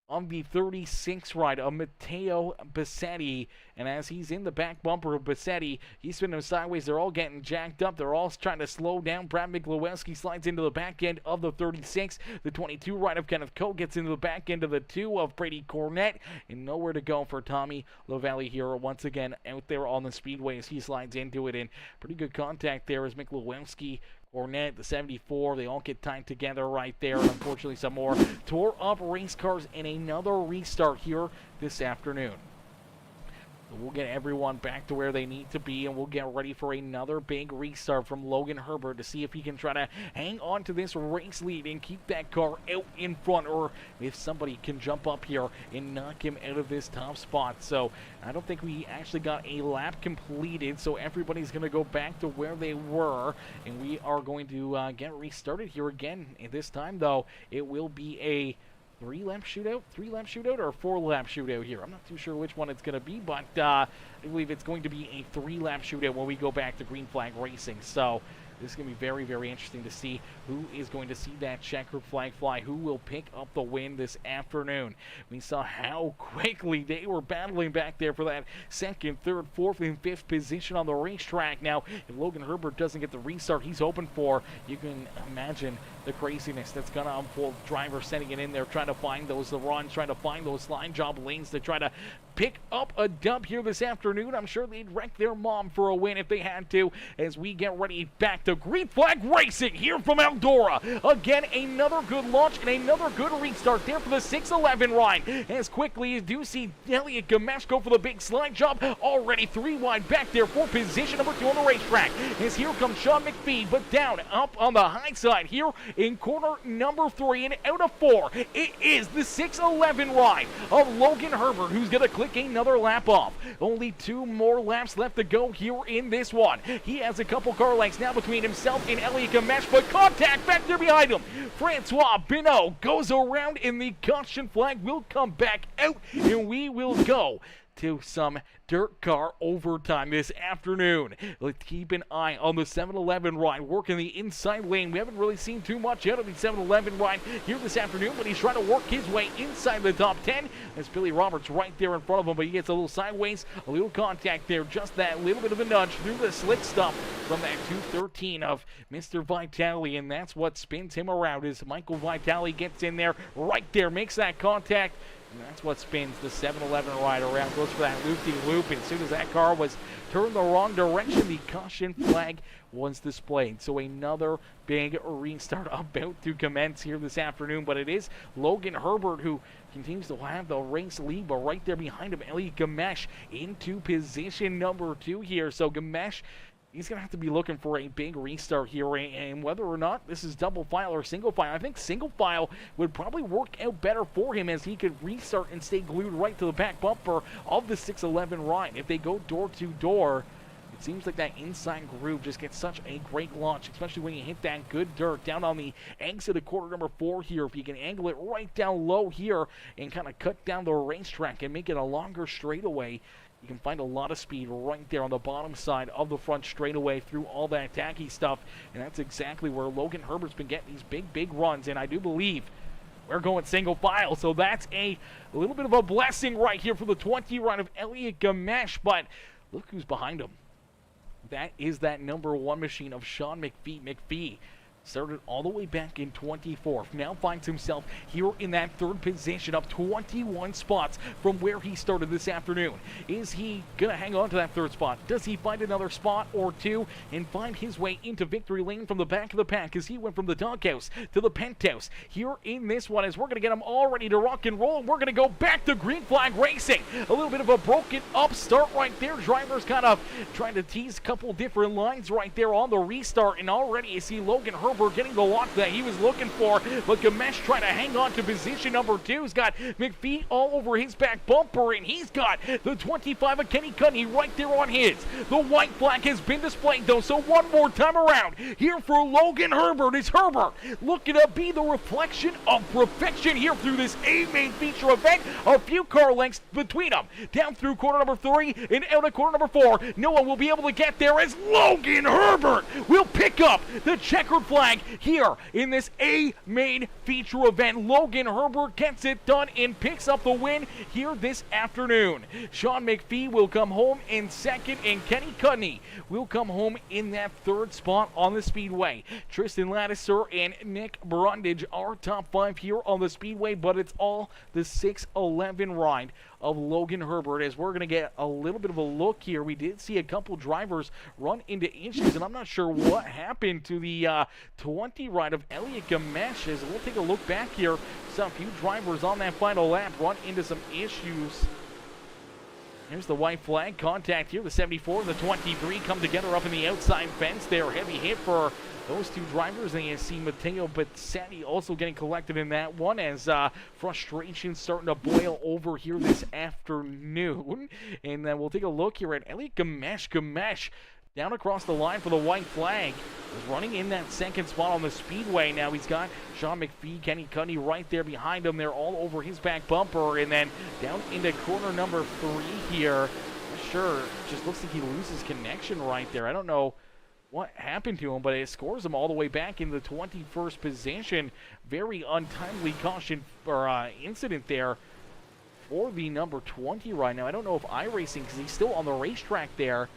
A: on the 36 ride of Matteo Bassetti. And as he's in the back bumper of Bassetti, he's spinning him sideways. They're all getting jacked up. They're all trying to slow down. Brad Mikulowski slides into the back end of the 36. The 22 ride of Kenneth Coe gets into the back end of the 2 of Brady Cornett. And nowhere to go for Tommy Lavelli here once again out there on the Speedway as he slides into it. And pretty good contact there as Mikulowski, Cornett, the 74, they all get tied together right there. And unfortunately, some more tore up race cars in another restart here this afternoon. So we'll get everyone back to where they need to be, and we'll get ready for another big restart from Logan Herbert to see if he can try to hang on to this race lead and keep that car out in front, or if somebody can jump up here and knock him out of this top spot. So I don't think we actually got a lap completed, so everybody's going to go back to where they were, and we are going to get restarted here again. And this time, though, it will be a 3-lap shootout, or a 4-lap shootout here. I'm not too sure which one it's going to be, but I believe it's going to be a 3-lap shootout when we go back to green flag racing. So this is going to be very, very interesting to see who is going to see that checkered flag fly, who will pick up the win this afternoon. We saw how quickly they were battling back there for that 2nd, 3rd, 4th, and 5th position on the racetrack. Now, if Logan Herbert doesn't get the restart he's hoping for, you can imagine the craziness that's going to unfold. Drivers sending it in there, trying to find those runs, trying to find those line job lanes to try to pick up a dub here this afternoon. I'm sure they'd wreck their mom for a win if they had to, as we get ready back to green flag racing here from Eldora. Again, another good launch and another good restart there for the 6-11 ride. As quickly as do see Elliot Gamesh go for the big slide job. Already 3 wide back there for position number 2 on the racetrack. As here comes Sean McPhee, but down up on the high side here in corner number 3 and out of 4. It is the 6-11 ride of Logan Herbert, who's going to click another lap off. Only 2 more laps left to go here in this one. He has a couple car lengths now between himself and Elliot Gamesh, but contact back there behind him. Francois Binot goes around, and the caution flag will come back out, and we will go to some dirt car overtime this afternoon. Let's keep an eye on the 7-11 ride, working the inside lane. We haven't really seen too much out of the 7-11 ride here this afternoon, but he's trying to work his way inside the top 10. There's Billy Roberts right there in front of him, but he gets a little sideways, a little contact there, just that little bit of a nudge through the slick stuff from that 213 of Mr. Vitale, and that's what spins him around as Michael Vitale gets in there, right there, makes that contact. And that's what spins the 7-11 ride around, goes for that loop-de-loop. And as soon as that car was turned the wrong direction, the caution flag was displayed. So another big restart about to commence here this afternoon. But it is Logan Herbert who continues to have the race lead, but right there behind him, Elliot Gamesh into position number 2 here. So Gamesh, he's going to have to be looking for a big restart here, and whether or not this is double file or single file, I think single file would probably work out better for him, as he could restart and stay glued right to the back bumper of the 6-11 ride. If they go door to door, Seems like that inside groove just gets such a great launch, especially when you hit that good dirt down on the exit of corner number 4 here. If you can angle it right down low here and kind of cut down the racetrack and make it a longer straightaway, you can find a lot of speed right there on the bottom side of the front straightaway through all that tacky stuff. And that's exactly where Logan Herbert's been getting these big runs. And I do believe we're going single file. So that's a little bit of a blessing right here for the 20 run of Elliot Gamesh. But look who's behind him. That is that number 1 machine of Sean McPhee. McPhee started all the way back in 24th. Now finds himself here in that 3rd position, up 21 spots from where he started this afternoon. Is he going to hang on to that 3rd spot? Does he find another spot or 2 and find his way into victory lane from the back of the pack as he went from the doghouse to the penthouse here in this one, as we're going to get him all ready to rock and roll, and we're going to go back to green flag racing. A little bit of a broken up start right there. Drivers kind of trying to tease a couple different lines right there on the restart, and already you see Logan Herbert getting the lock that he was looking for, but Gamesh trying to hang on to position number 2. He's got McPhee all over his back bumper, and he's got the 25 of Kenny Cudney right there on his. The white flag has been displayed, though, so one more time around here for Logan Herbert. Is Herbert looking to be the reflection of perfection here through this A-main feature event? A few car lengths between them. Down through corner number 3 and out of corner number 4. No one will be able to get there as Logan Herbert will pick up the checkered flag here in this A-main feature event. Logan Herbert gets it done and picks up the win here this afternoon. Sean McPhee will come home in 2nd, and Kenny Cudney will come home in that 3rd spot on the Speedway. Tristan Lattiser and Nick Brundage are top 5 here on the Speedway, but it's all the 611 ride of Logan Herbert, as we're going to get a little bit of a look here. We did see a couple drivers run into issues, and I'm not sure what happened to the 20 ride of Elliot Gamesh. As we'll take a look back here, saw a few drivers on that final lap run into some issues. There's the white flag contact here. The 74 and the 23 come together up in the outside fence there. Heavy hit for those 2 drivers, and you see Matteo Bezzatti also getting collected in that one, as frustration starting to boil over here this afternoon. And then we'll take a look here at Elliot Gamesh. Gamesh down across the line for the white flag, is running in that 2nd spot on the Speedway. Now he's got Sean McPhee, Kenny Cudney right there behind him. They're all over his back bumper, and then down into corner number 3 here. Sure, just looks like he loses connection right there. I don't know what happened to him, but it scores him all the way back in the 21st position. Very untimely caution or incident there for the number 20 right now. I don't know if iRacing, because he's still on the racetrack there.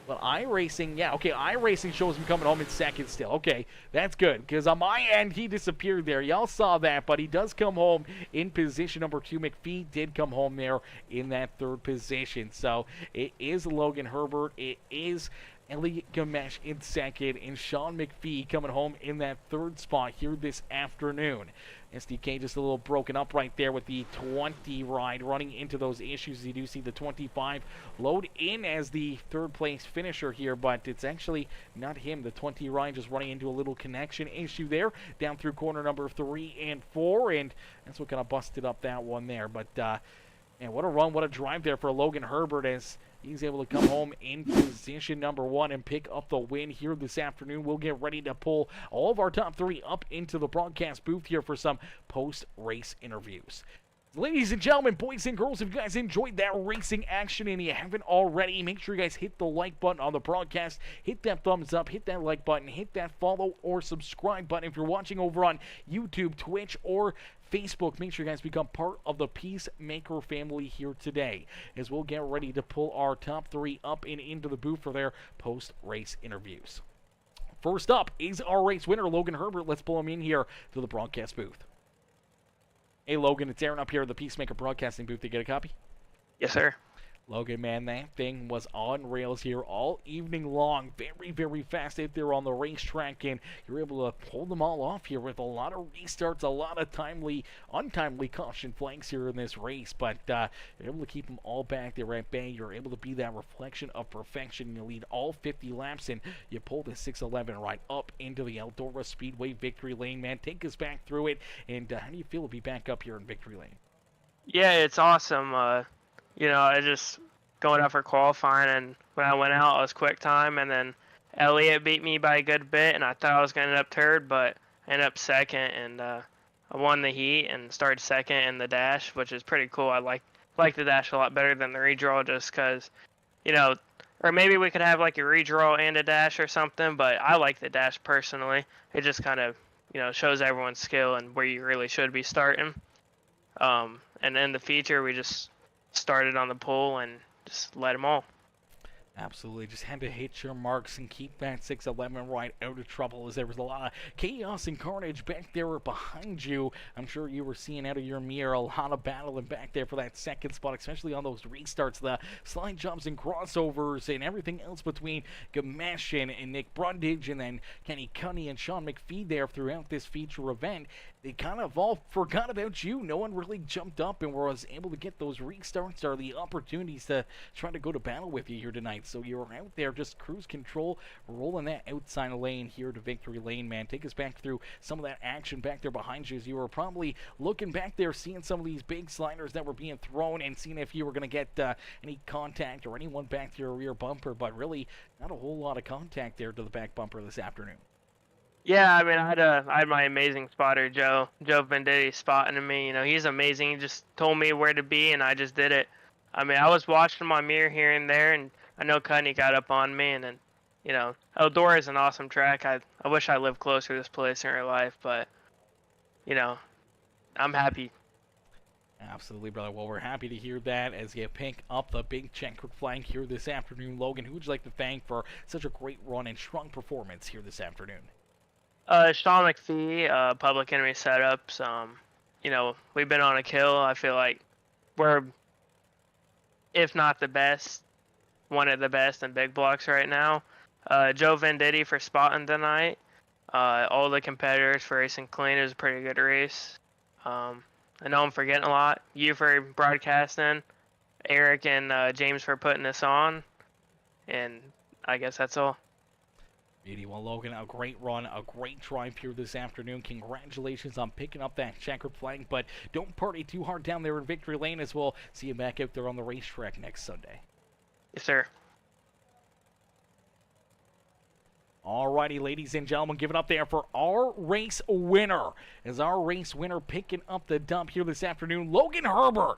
A: But iRacing, yeah, okay, iRacing shows him coming home in 2nd still. Okay, that's good, because on my end, he disappeared there. Y'all saw that, but he does come home in position number 2. McPhee did come home there in that 3rd position. So it is Logan Herbert. It is Elliot Gamesh in 2nd, and Sean McPhee coming home in that 3rd spot here this afternoon. SDK just a little broken up right there with the 20 ride running into those issues. You do see the 25 load in as the 3rd place finisher here, but it's actually not him. The 20 ride just running into a little connection issue there down through corner number 3 and 4, and that's what kind of busted up that one there. But man, what a run, what a drive there for Logan Herbert, as he's able to come home in position number 1 and pick up the win here this afternoon. We'll get ready to pull all of our top 3 up into the broadcast booth here for some post-race interviews. Ladies and gentlemen, boys and girls, if you guys enjoyed that racing action and you haven't already, make sure you guys hit the like button on the broadcast, hit that thumbs up, hit that like button, hit that follow or subscribe button. If you're watching over on YouTube, Twitch, or Facebook, make sure you guys become part of the Peacemaker family here today, as we'll get ready to pull our top 3 up and into the booth for their post-race interviews. First up is our race winner, Logan Herbert. Let's pull him in here to the broadcast booth. Hey, Logan, it's Aaron up here at the Peacemaker Broadcasting booth. Did you get a copy?
C: Yes, sir.
A: Logan, man, that thing was on rails here all evening long. Very, very fast out there on the racetrack, and you're able to pull them all off here with a lot of restarts, a lot of untimely caution flags here in this race, but you're able to keep them all back there at bay. You're able to be that reflection of perfection. You lead all 50 laps, and you pull the 611 right up into the Eldora Speedway victory lane, man. Take us back through it, and how do you feel to be back up here in victory lane?
C: Yeah, it's awesome. You know, going up for qualifying, and when I went out, I was quick time, and then Elliott beat me by a good bit, and I thought I was going to end up third, but I ended up second, and I won the heat and started second in the dash, which is pretty cool. I like the dash a lot better than the redraw, just because, you know, or maybe we could have like a redraw and a dash or something, but I like the dash personally. It just kind of, shows everyone's skill and where you really should be starting. And in the feature, we just started on the pole and just let them all.
A: Absolutely, just had to hit your marks and keep that 611 right out of trouble as there was a lot of chaos and carnage back there behind you. I'm sure you were seeing out of your mirror a lot of battling back there for that second spot, especially on those restarts, the slide jumps and crossovers and everything else between Gamesh and Nick Brundage and then Kenny Cunny and Sean McPhee there throughout this feature event. They kind of all forgot about you. No one really jumped up and was able to get those restarts or the opportunities to try to go to battle with you here tonight. So you're out there just cruise control, rolling that outside lane here to victory lane, man. Take us back through some of that action back there behind you as you were probably looking back there, seeing some of these big sliders that were being thrown and seeing if you were going to get any contact or anyone back to your rear bumper, but really not a whole lot of contact there to the back bumper this afternoon.
C: Yeah, I mean, I had my amazing spotter, Joe Venditti, spotting me. He's amazing. He just told me where to be, and I just did it. I mean, I was watching my mirror here and there, and I know Cudney got up on me, and then, Eldora is an awesome track. I wish I lived closer to this place in real life, but, I'm happy.
A: Absolutely, brother. Well, we're happy to hear that as you pick up the big checkered flag here this afternoon. Logan, who would you like to thank for such a great run and strong performance here this afternoon?
C: Sean McPhee, Public Enemy Setups. We've been on a kill. I feel like we're, if not the best, one of the best in big blocks right now. Joe Venditti for spotting tonight. All the competitors for racing clean. It was a pretty good race. I know I'm forgetting a lot. You for broadcasting. Eric and James for putting this on. And I guess that's all.
A: Beauty. Well, Logan, a great run, a great drive here this afternoon. Congratulations on picking up that checkered flag, but don't party too hard down there in victory lane as we'll see you back out there on the racetrack next Sunday.
C: Yes, sir.
A: Alrighty, ladies and gentlemen, give it up there for our race winner. As our race winner picking up the dump here this afternoon, Logan Herbert.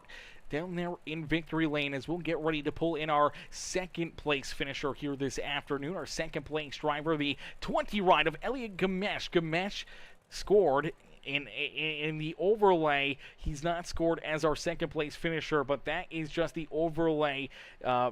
A: Down there in victory lane as we'll get ready to pull in our second place finisher here this afternoon. Our second place driver, the 20 ride of Elliot Gamesh. Gamesh scored in the overlay. He's not scored as our second place finisher, but that is just the overlay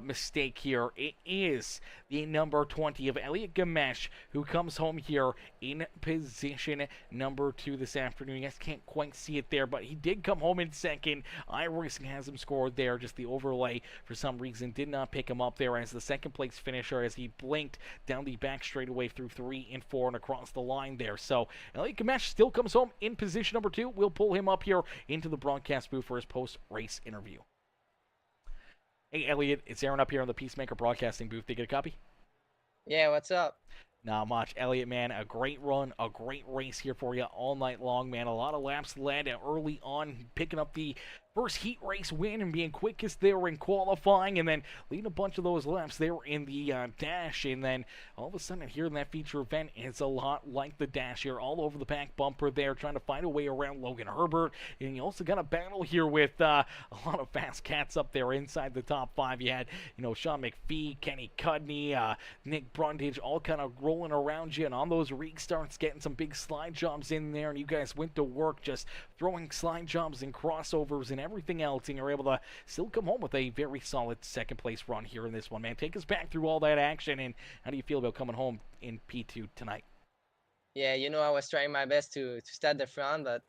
A: mistake here. It is the number 20 of Elliot Gamesh who comes home here in position number 2 this afternoon. You guys can't quite see it there, but he did come home in second. iRacing has him scored there. Just the overlay for some reason did not pick him up there as the second place finisher as he blinked down the back straightaway through 3 and 4 and across the line there. So Elliot Gamesh still comes home in position number 2. We'll pull him up here into the broadcast booth for his post-race interview. Hey, Elliot, it's Aaron up here on the Peacemaker Broadcasting booth. Did you get a copy?
D: Yeah, what's up?
A: Not much. Elliot, man, a great run, a great race here for you all night long, man. A lot of laps led early on, picking up the first heat race win and being quickest there in qualifying, and then leading a bunch of those laps there in the dash, and then all of a sudden here in that feature event, it's a lot like the dash here, all over the back bumper there, trying to find a way around Logan Herbert, and you also got a battle here with a lot of fast cats up there inside the top 5. You had, Sean McPhee, Kenny Cudney, Nick Brundage, all kind of rolling around you, and on those restarts, getting some big slide jobs in there, and you guys went to work just throwing slide jobs and crossovers and everything else, and you're able to still come home with a very solid second place run here in this one, man. Take us back through all that action, and how do you feel about coming home in P2 tonight?
D: Yeah, I was trying my best to start the front, but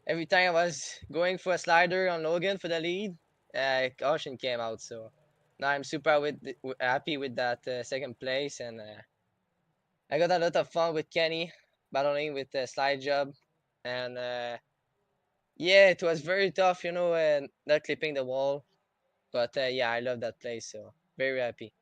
D: every time I was going for a slider on Logan for the lead, caution came out. So now I'm super happy with that second place, and I got a lot of fun with Kenny battling with the slide job, and yeah, it was very tough, not clipping the wall, but yeah, I love that place, so very happy.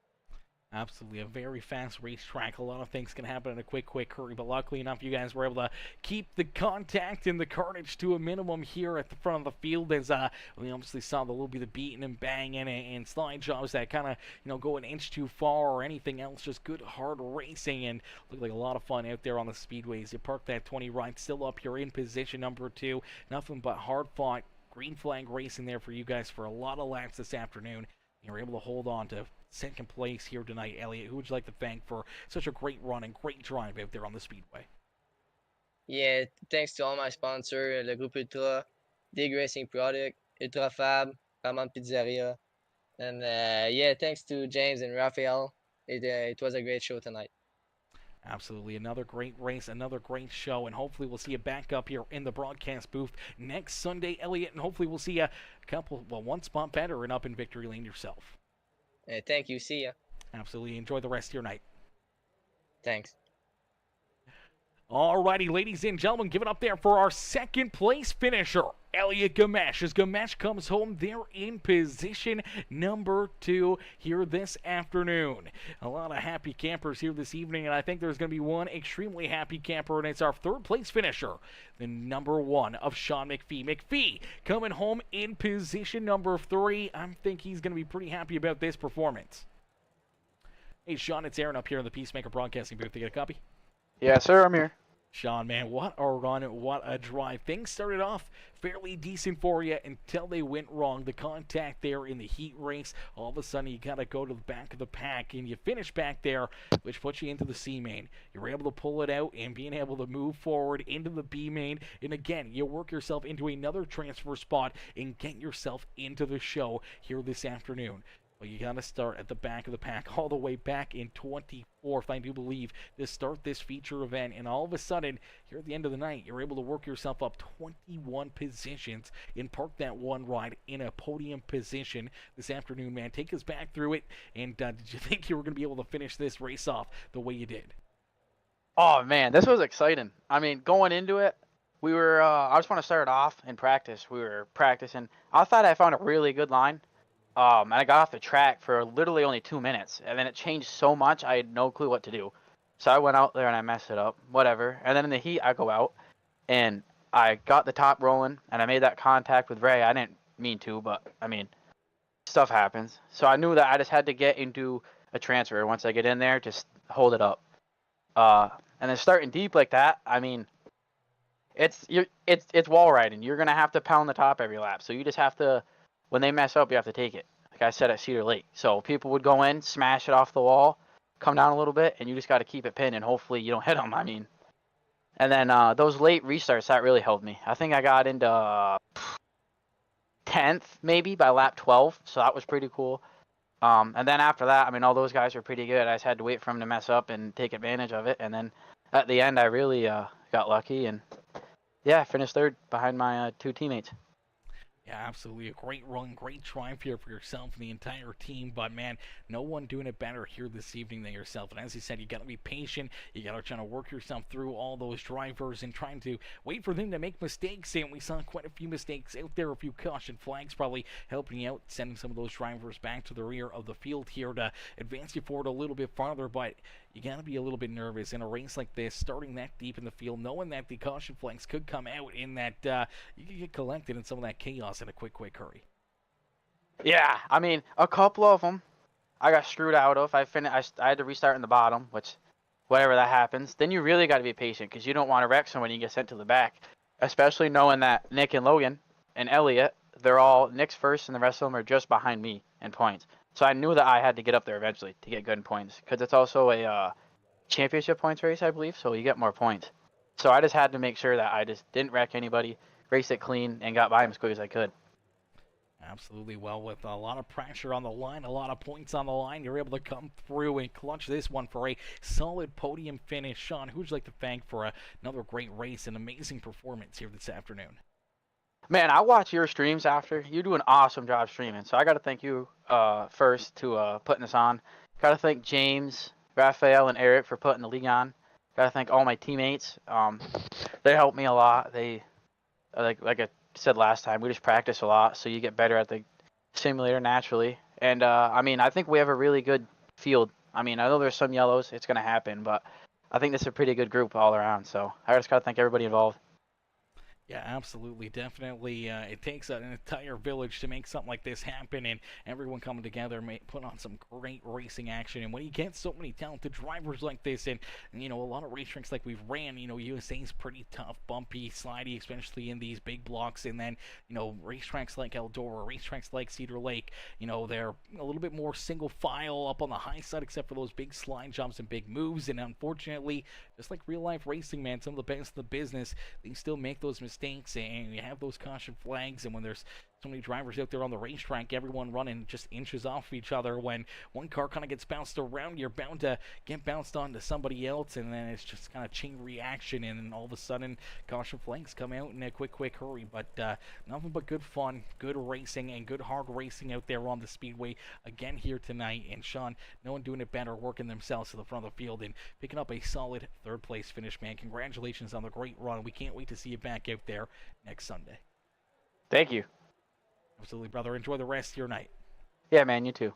A: Absolutely, a very fast racetrack. A lot of things can happen in a quick hurry, but luckily enough, you guys were able to keep the contact and the carnage to a minimum here at the front of the field. As we obviously saw the little bit of beating and banging and slide jobs that kind of go an inch too far or anything else. Just good hard racing and looked like a lot of fun out there on the speedways. You parked that 20 right, still up here in position number 2. Nothing but hard fought green flag racing there for you guys for a lot of laps this afternoon. You were able to hold on to second place here tonight, Elliot. Who would you like to thank for such a great run and great drive out there on the speedway?
D: Yeah, thanks to all my sponsors, Le Groupe Ultra, Dig Racing Product, Ultra Fab, Ramon Pizzeria, and yeah, thanks to James and Raphael. It was a great show tonight.
A: Absolutely, another great race, another great show, and hopefully we'll see you back up here in the broadcast booth next Sunday, Elliot, and hopefully we'll see you one spot better and up in victory lane yourself.
D: Thank you. See ya.
A: Absolutely, enjoy the rest of your night.
D: Thanks.
A: Alrighty, ladies and gentlemen, give it up there for our second place finisher, Elliot Gamesh. As Gamesh comes home, they're in position number 2 here this afternoon. A lot of happy campers here this evening, and I think there's going to be one extremely happy camper, and it's our third place finisher, the number 1 of Sean McPhee. McPhee coming home in position number 3. I think he's going to be pretty happy about this performance. Hey, Sean, it's Aaron up here in the Peacemaker Broadcasting booth. You get a copy?
E: Yeah, sir, I'm here.
A: Sean, man, what a run, what a drive. Things started off fairly decent for you until they went wrong. The contact there in the heat race, all of a sudden you got to go to the back of the pack, and you finish back there, which puts you into the C main. You're able to pull it out and being able to move forward into the B main, and again, you work yourself into another transfer spot and get yourself into the show here this afternoon. But you got to start at the back of the pack, all the way back in 24th, I do believe, to start this feature event. And all of a sudden, here at the end of the night, you're able to work yourself up 21 positions and park that one ride in a podium position this afternoon, man. Take us back through it. And did you think you were going to be able to finish this race off the way you did?
E: Oh, man, this was exciting. I mean, going into it, we were, I just want to start off in practice. We were practicing. I thought I found a really good line. And I got off the track for literally only 2 minutes, and then it changed so much I had no clue what to do. So I went out there and I messed it up, whatever. And then in the heat, I go out, and I got the top rolling, and I made that contact with Ray. I didn't mean to, but, I mean, stuff happens. So I knew that I just had to get into a transfer. Once I get in there, just hold it up. And then starting deep like that, I mean, it's wall riding. You're going to have to pound the top every lap. So you just have to... When they mess up, you have to take it. Like I said at Cedar Lake. So people would go in, smash it off the wall, come down a little bit, and you just got to keep it pinned, and hopefully you don't hit them. I mean, and then those late restarts, that really helped me. I think I got into 10th maybe by lap 12, so that was pretty cool. And then after that, I mean, all those guys were pretty good. I just had to wait for them to mess up and take advantage of it. And then at the end, I really got lucky, and yeah, finished third behind my 2 teammates.
A: Yeah, absolutely. A great run, great triumph here for yourself and the entire team. But, man, no one doing it better here this evening than yourself. And as you said, you got to be patient. You got to try to work yourself through all those drivers and trying to wait for them to make mistakes. And we saw quite a few mistakes out there, a few caution flags probably helping you out, sending some of those drivers back to the rear of the field here to advance you forward a little bit farther. But you got to be a little bit nervous in a race like this, starting that deep in the field, knowing that the caution flags could come out in that you could get collected in some of that chaos in a quick hurry.
E: Yeah, I mean, a couple of them I got screwed out of. I had to restart in the bottom, which, whatever that happens. Then you really got to be patient because you don't want to wreck someone when you get sent to the back, especially knowing that Nick and Logan and Elliot, Nick's first and the rest of them are just behind me in points. So I knew that I had to get up there eventually to get good in points because it's also a championship points race, I believe, so you get more points. So I just had to make sure that I just didn't wreck anybody, raced it clean, and got by them as quick as I could.
A: Absolutely. Well, with a lot of pressure on the line, a lot of points on the line, you're able to come through and clutch this one for a solid podium finish. Sean, who would you like to thank for another great race and amazing performance here this afternoon?
E: Man, I watch your streams after. You do an awesome job streaming. So I got to thank you first to putting this on. Got to thank James, Raphael, and Eric for putting the league on. Got to thank all my teammates. They helped me a lot. They, like I said last time, we just practice a lot, so you get better at the simulator naturally. And I mean, I think we have a really good field I mean, I know there's some yellows. It's going to happen, but I think this is a pretty good group all around. So I just got to thank everybody involved.
A: Yeah, absolutely, definitely. It takes an entire village to make something like this happen, and everyone coming together, put on some great racing action. And when you get so many talented drivers like this, and you know, a lot of racetracks like we've ran, you know, USA's pretty tough, bumpy, slidey, especially in these big blocks. And then, you know, racetracks like Eldora, racetracks like Cedar Lake, you know, they're a little bit more single file up on the high side, except for those big slide jumps and big moves. And unfortunately, just like real life racing, man, some of the best in the business, they still make those mistakes. And you have those caution flags, and when there's so many drivers out there on the racetrack, everyone running just inches off each other, when one car kind of gets bounced around, you're bound to get bounced onto somebody else, and then it's just kind of chain reaction, and then all of a sudden caution flags come out in a quick hurry. But nothing but good fun, good racing, and good hard racing out there on the speedway again here tonight. And Sean, no one doing it better, working themselves to the front of the field and picking up a solid third place finish, man. Congratulations on the great run. We can't wait to see you back out there next Sunday.
E: Thank you.
A: Absolutely, brother. Enjoy the rest of your night.
E: Yeah, man, you too.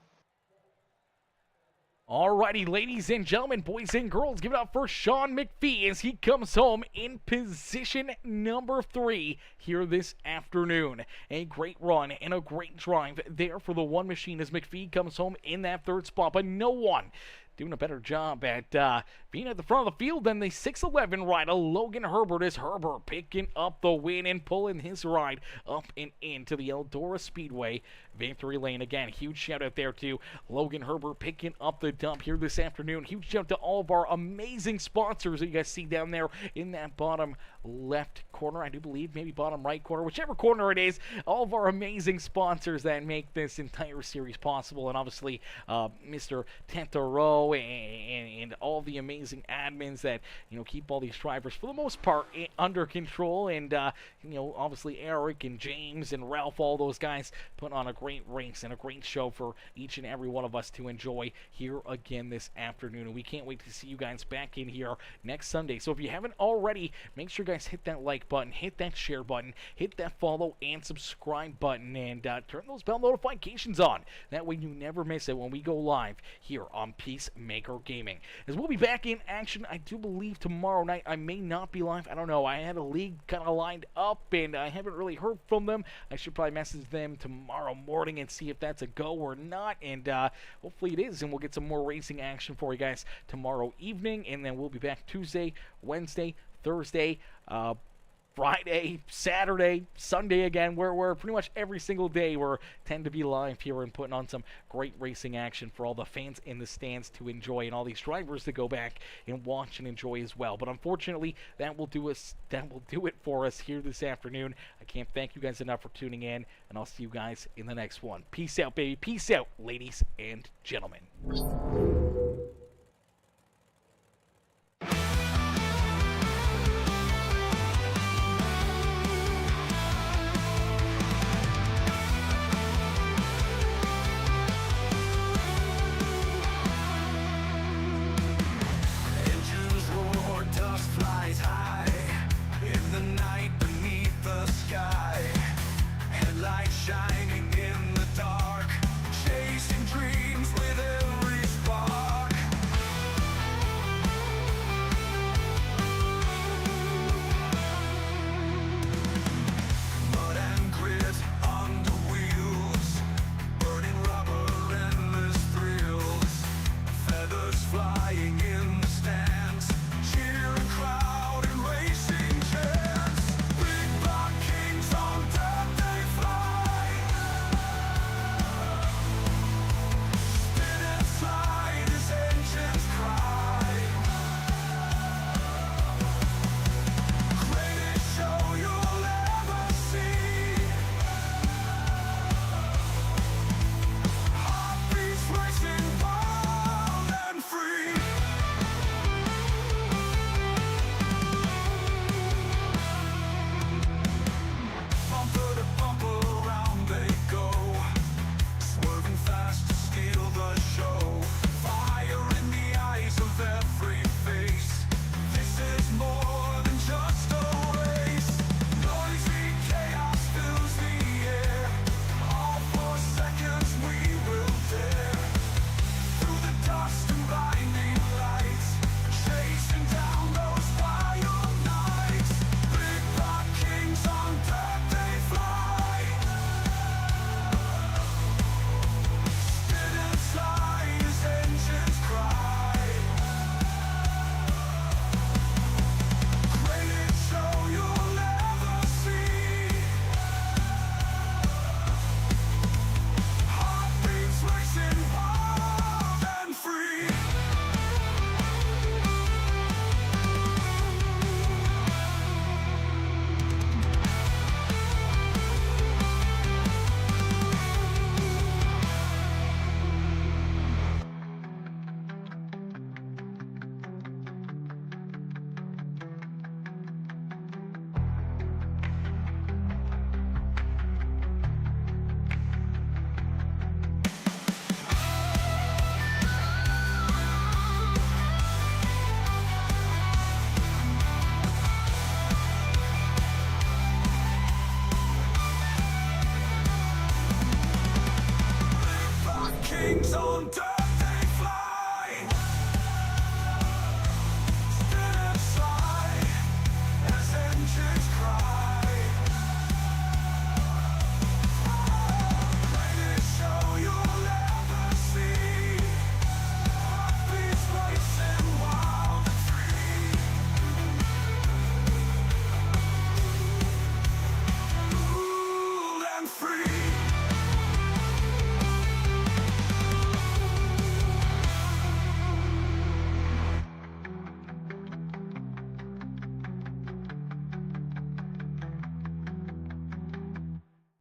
A: Alrighty, ladies and gentlemen, boys and girls, give it up for Sean McPhee as he comes home in position number 3 here this afternoon. A great run and a great drive there for the one machine as McPhee comes home in that third spot, but no one doing a better job at being at the front of the field than the 6'11 rider Logan Herbert, as Herbert picking up the win and pulling his ride up and into the Eldora Speedway victory lane. Again, huge shout out there to Logan Herbert picking up the dump here this afternoon. Huge shout out to all of our amazing sponsors that you guys see down there in that bottom left corner, I do believe, maybe bottom right corner, whichever corner it is. All of our amazing sponsors that make this entire series possible, and obviously Mr. Tentaro and all the amazing admins that, you know, keep all these drivers for the most part under control. And you know, obviously Eric and James and Ralph, all those guys put on a great race and a great show for each and every one of us to enjoy here again this afternoon. And we can't wait to see you guys back in here next Sunday. So if you haven't already, make sure you guys hit that like button, hit that share button, hit that follow and subscribe button, and turn those bell notifications on. That way you never miss it when we go live here on Peacemaker Gaming. As we'll be back in action, I do believe tomorrow night. I may not be live. I don't know. I had a league kind of lined up, and I haven't really heard from them. I should probably message them tomorrow morning and see if that's a go or not. And hopefully it is, and we'll get some more racing action for you guys tomorrow evening. And then we'll be back Tuesday, Wednesday, Thursday, Friday, Saturday, Sunday again. We're pretty much every single day we tend to be live here and putting on some great racing action for all the fans in the stands to enjoy, and all these drivers to go back and watch and enjoy as well. But unfortunately, that will do it for us here this afternoon. I can't thank you guys enough for tuning in, and I'll see you guys in the next one. Peace out, baby. Peace out, ladies and gentlemen.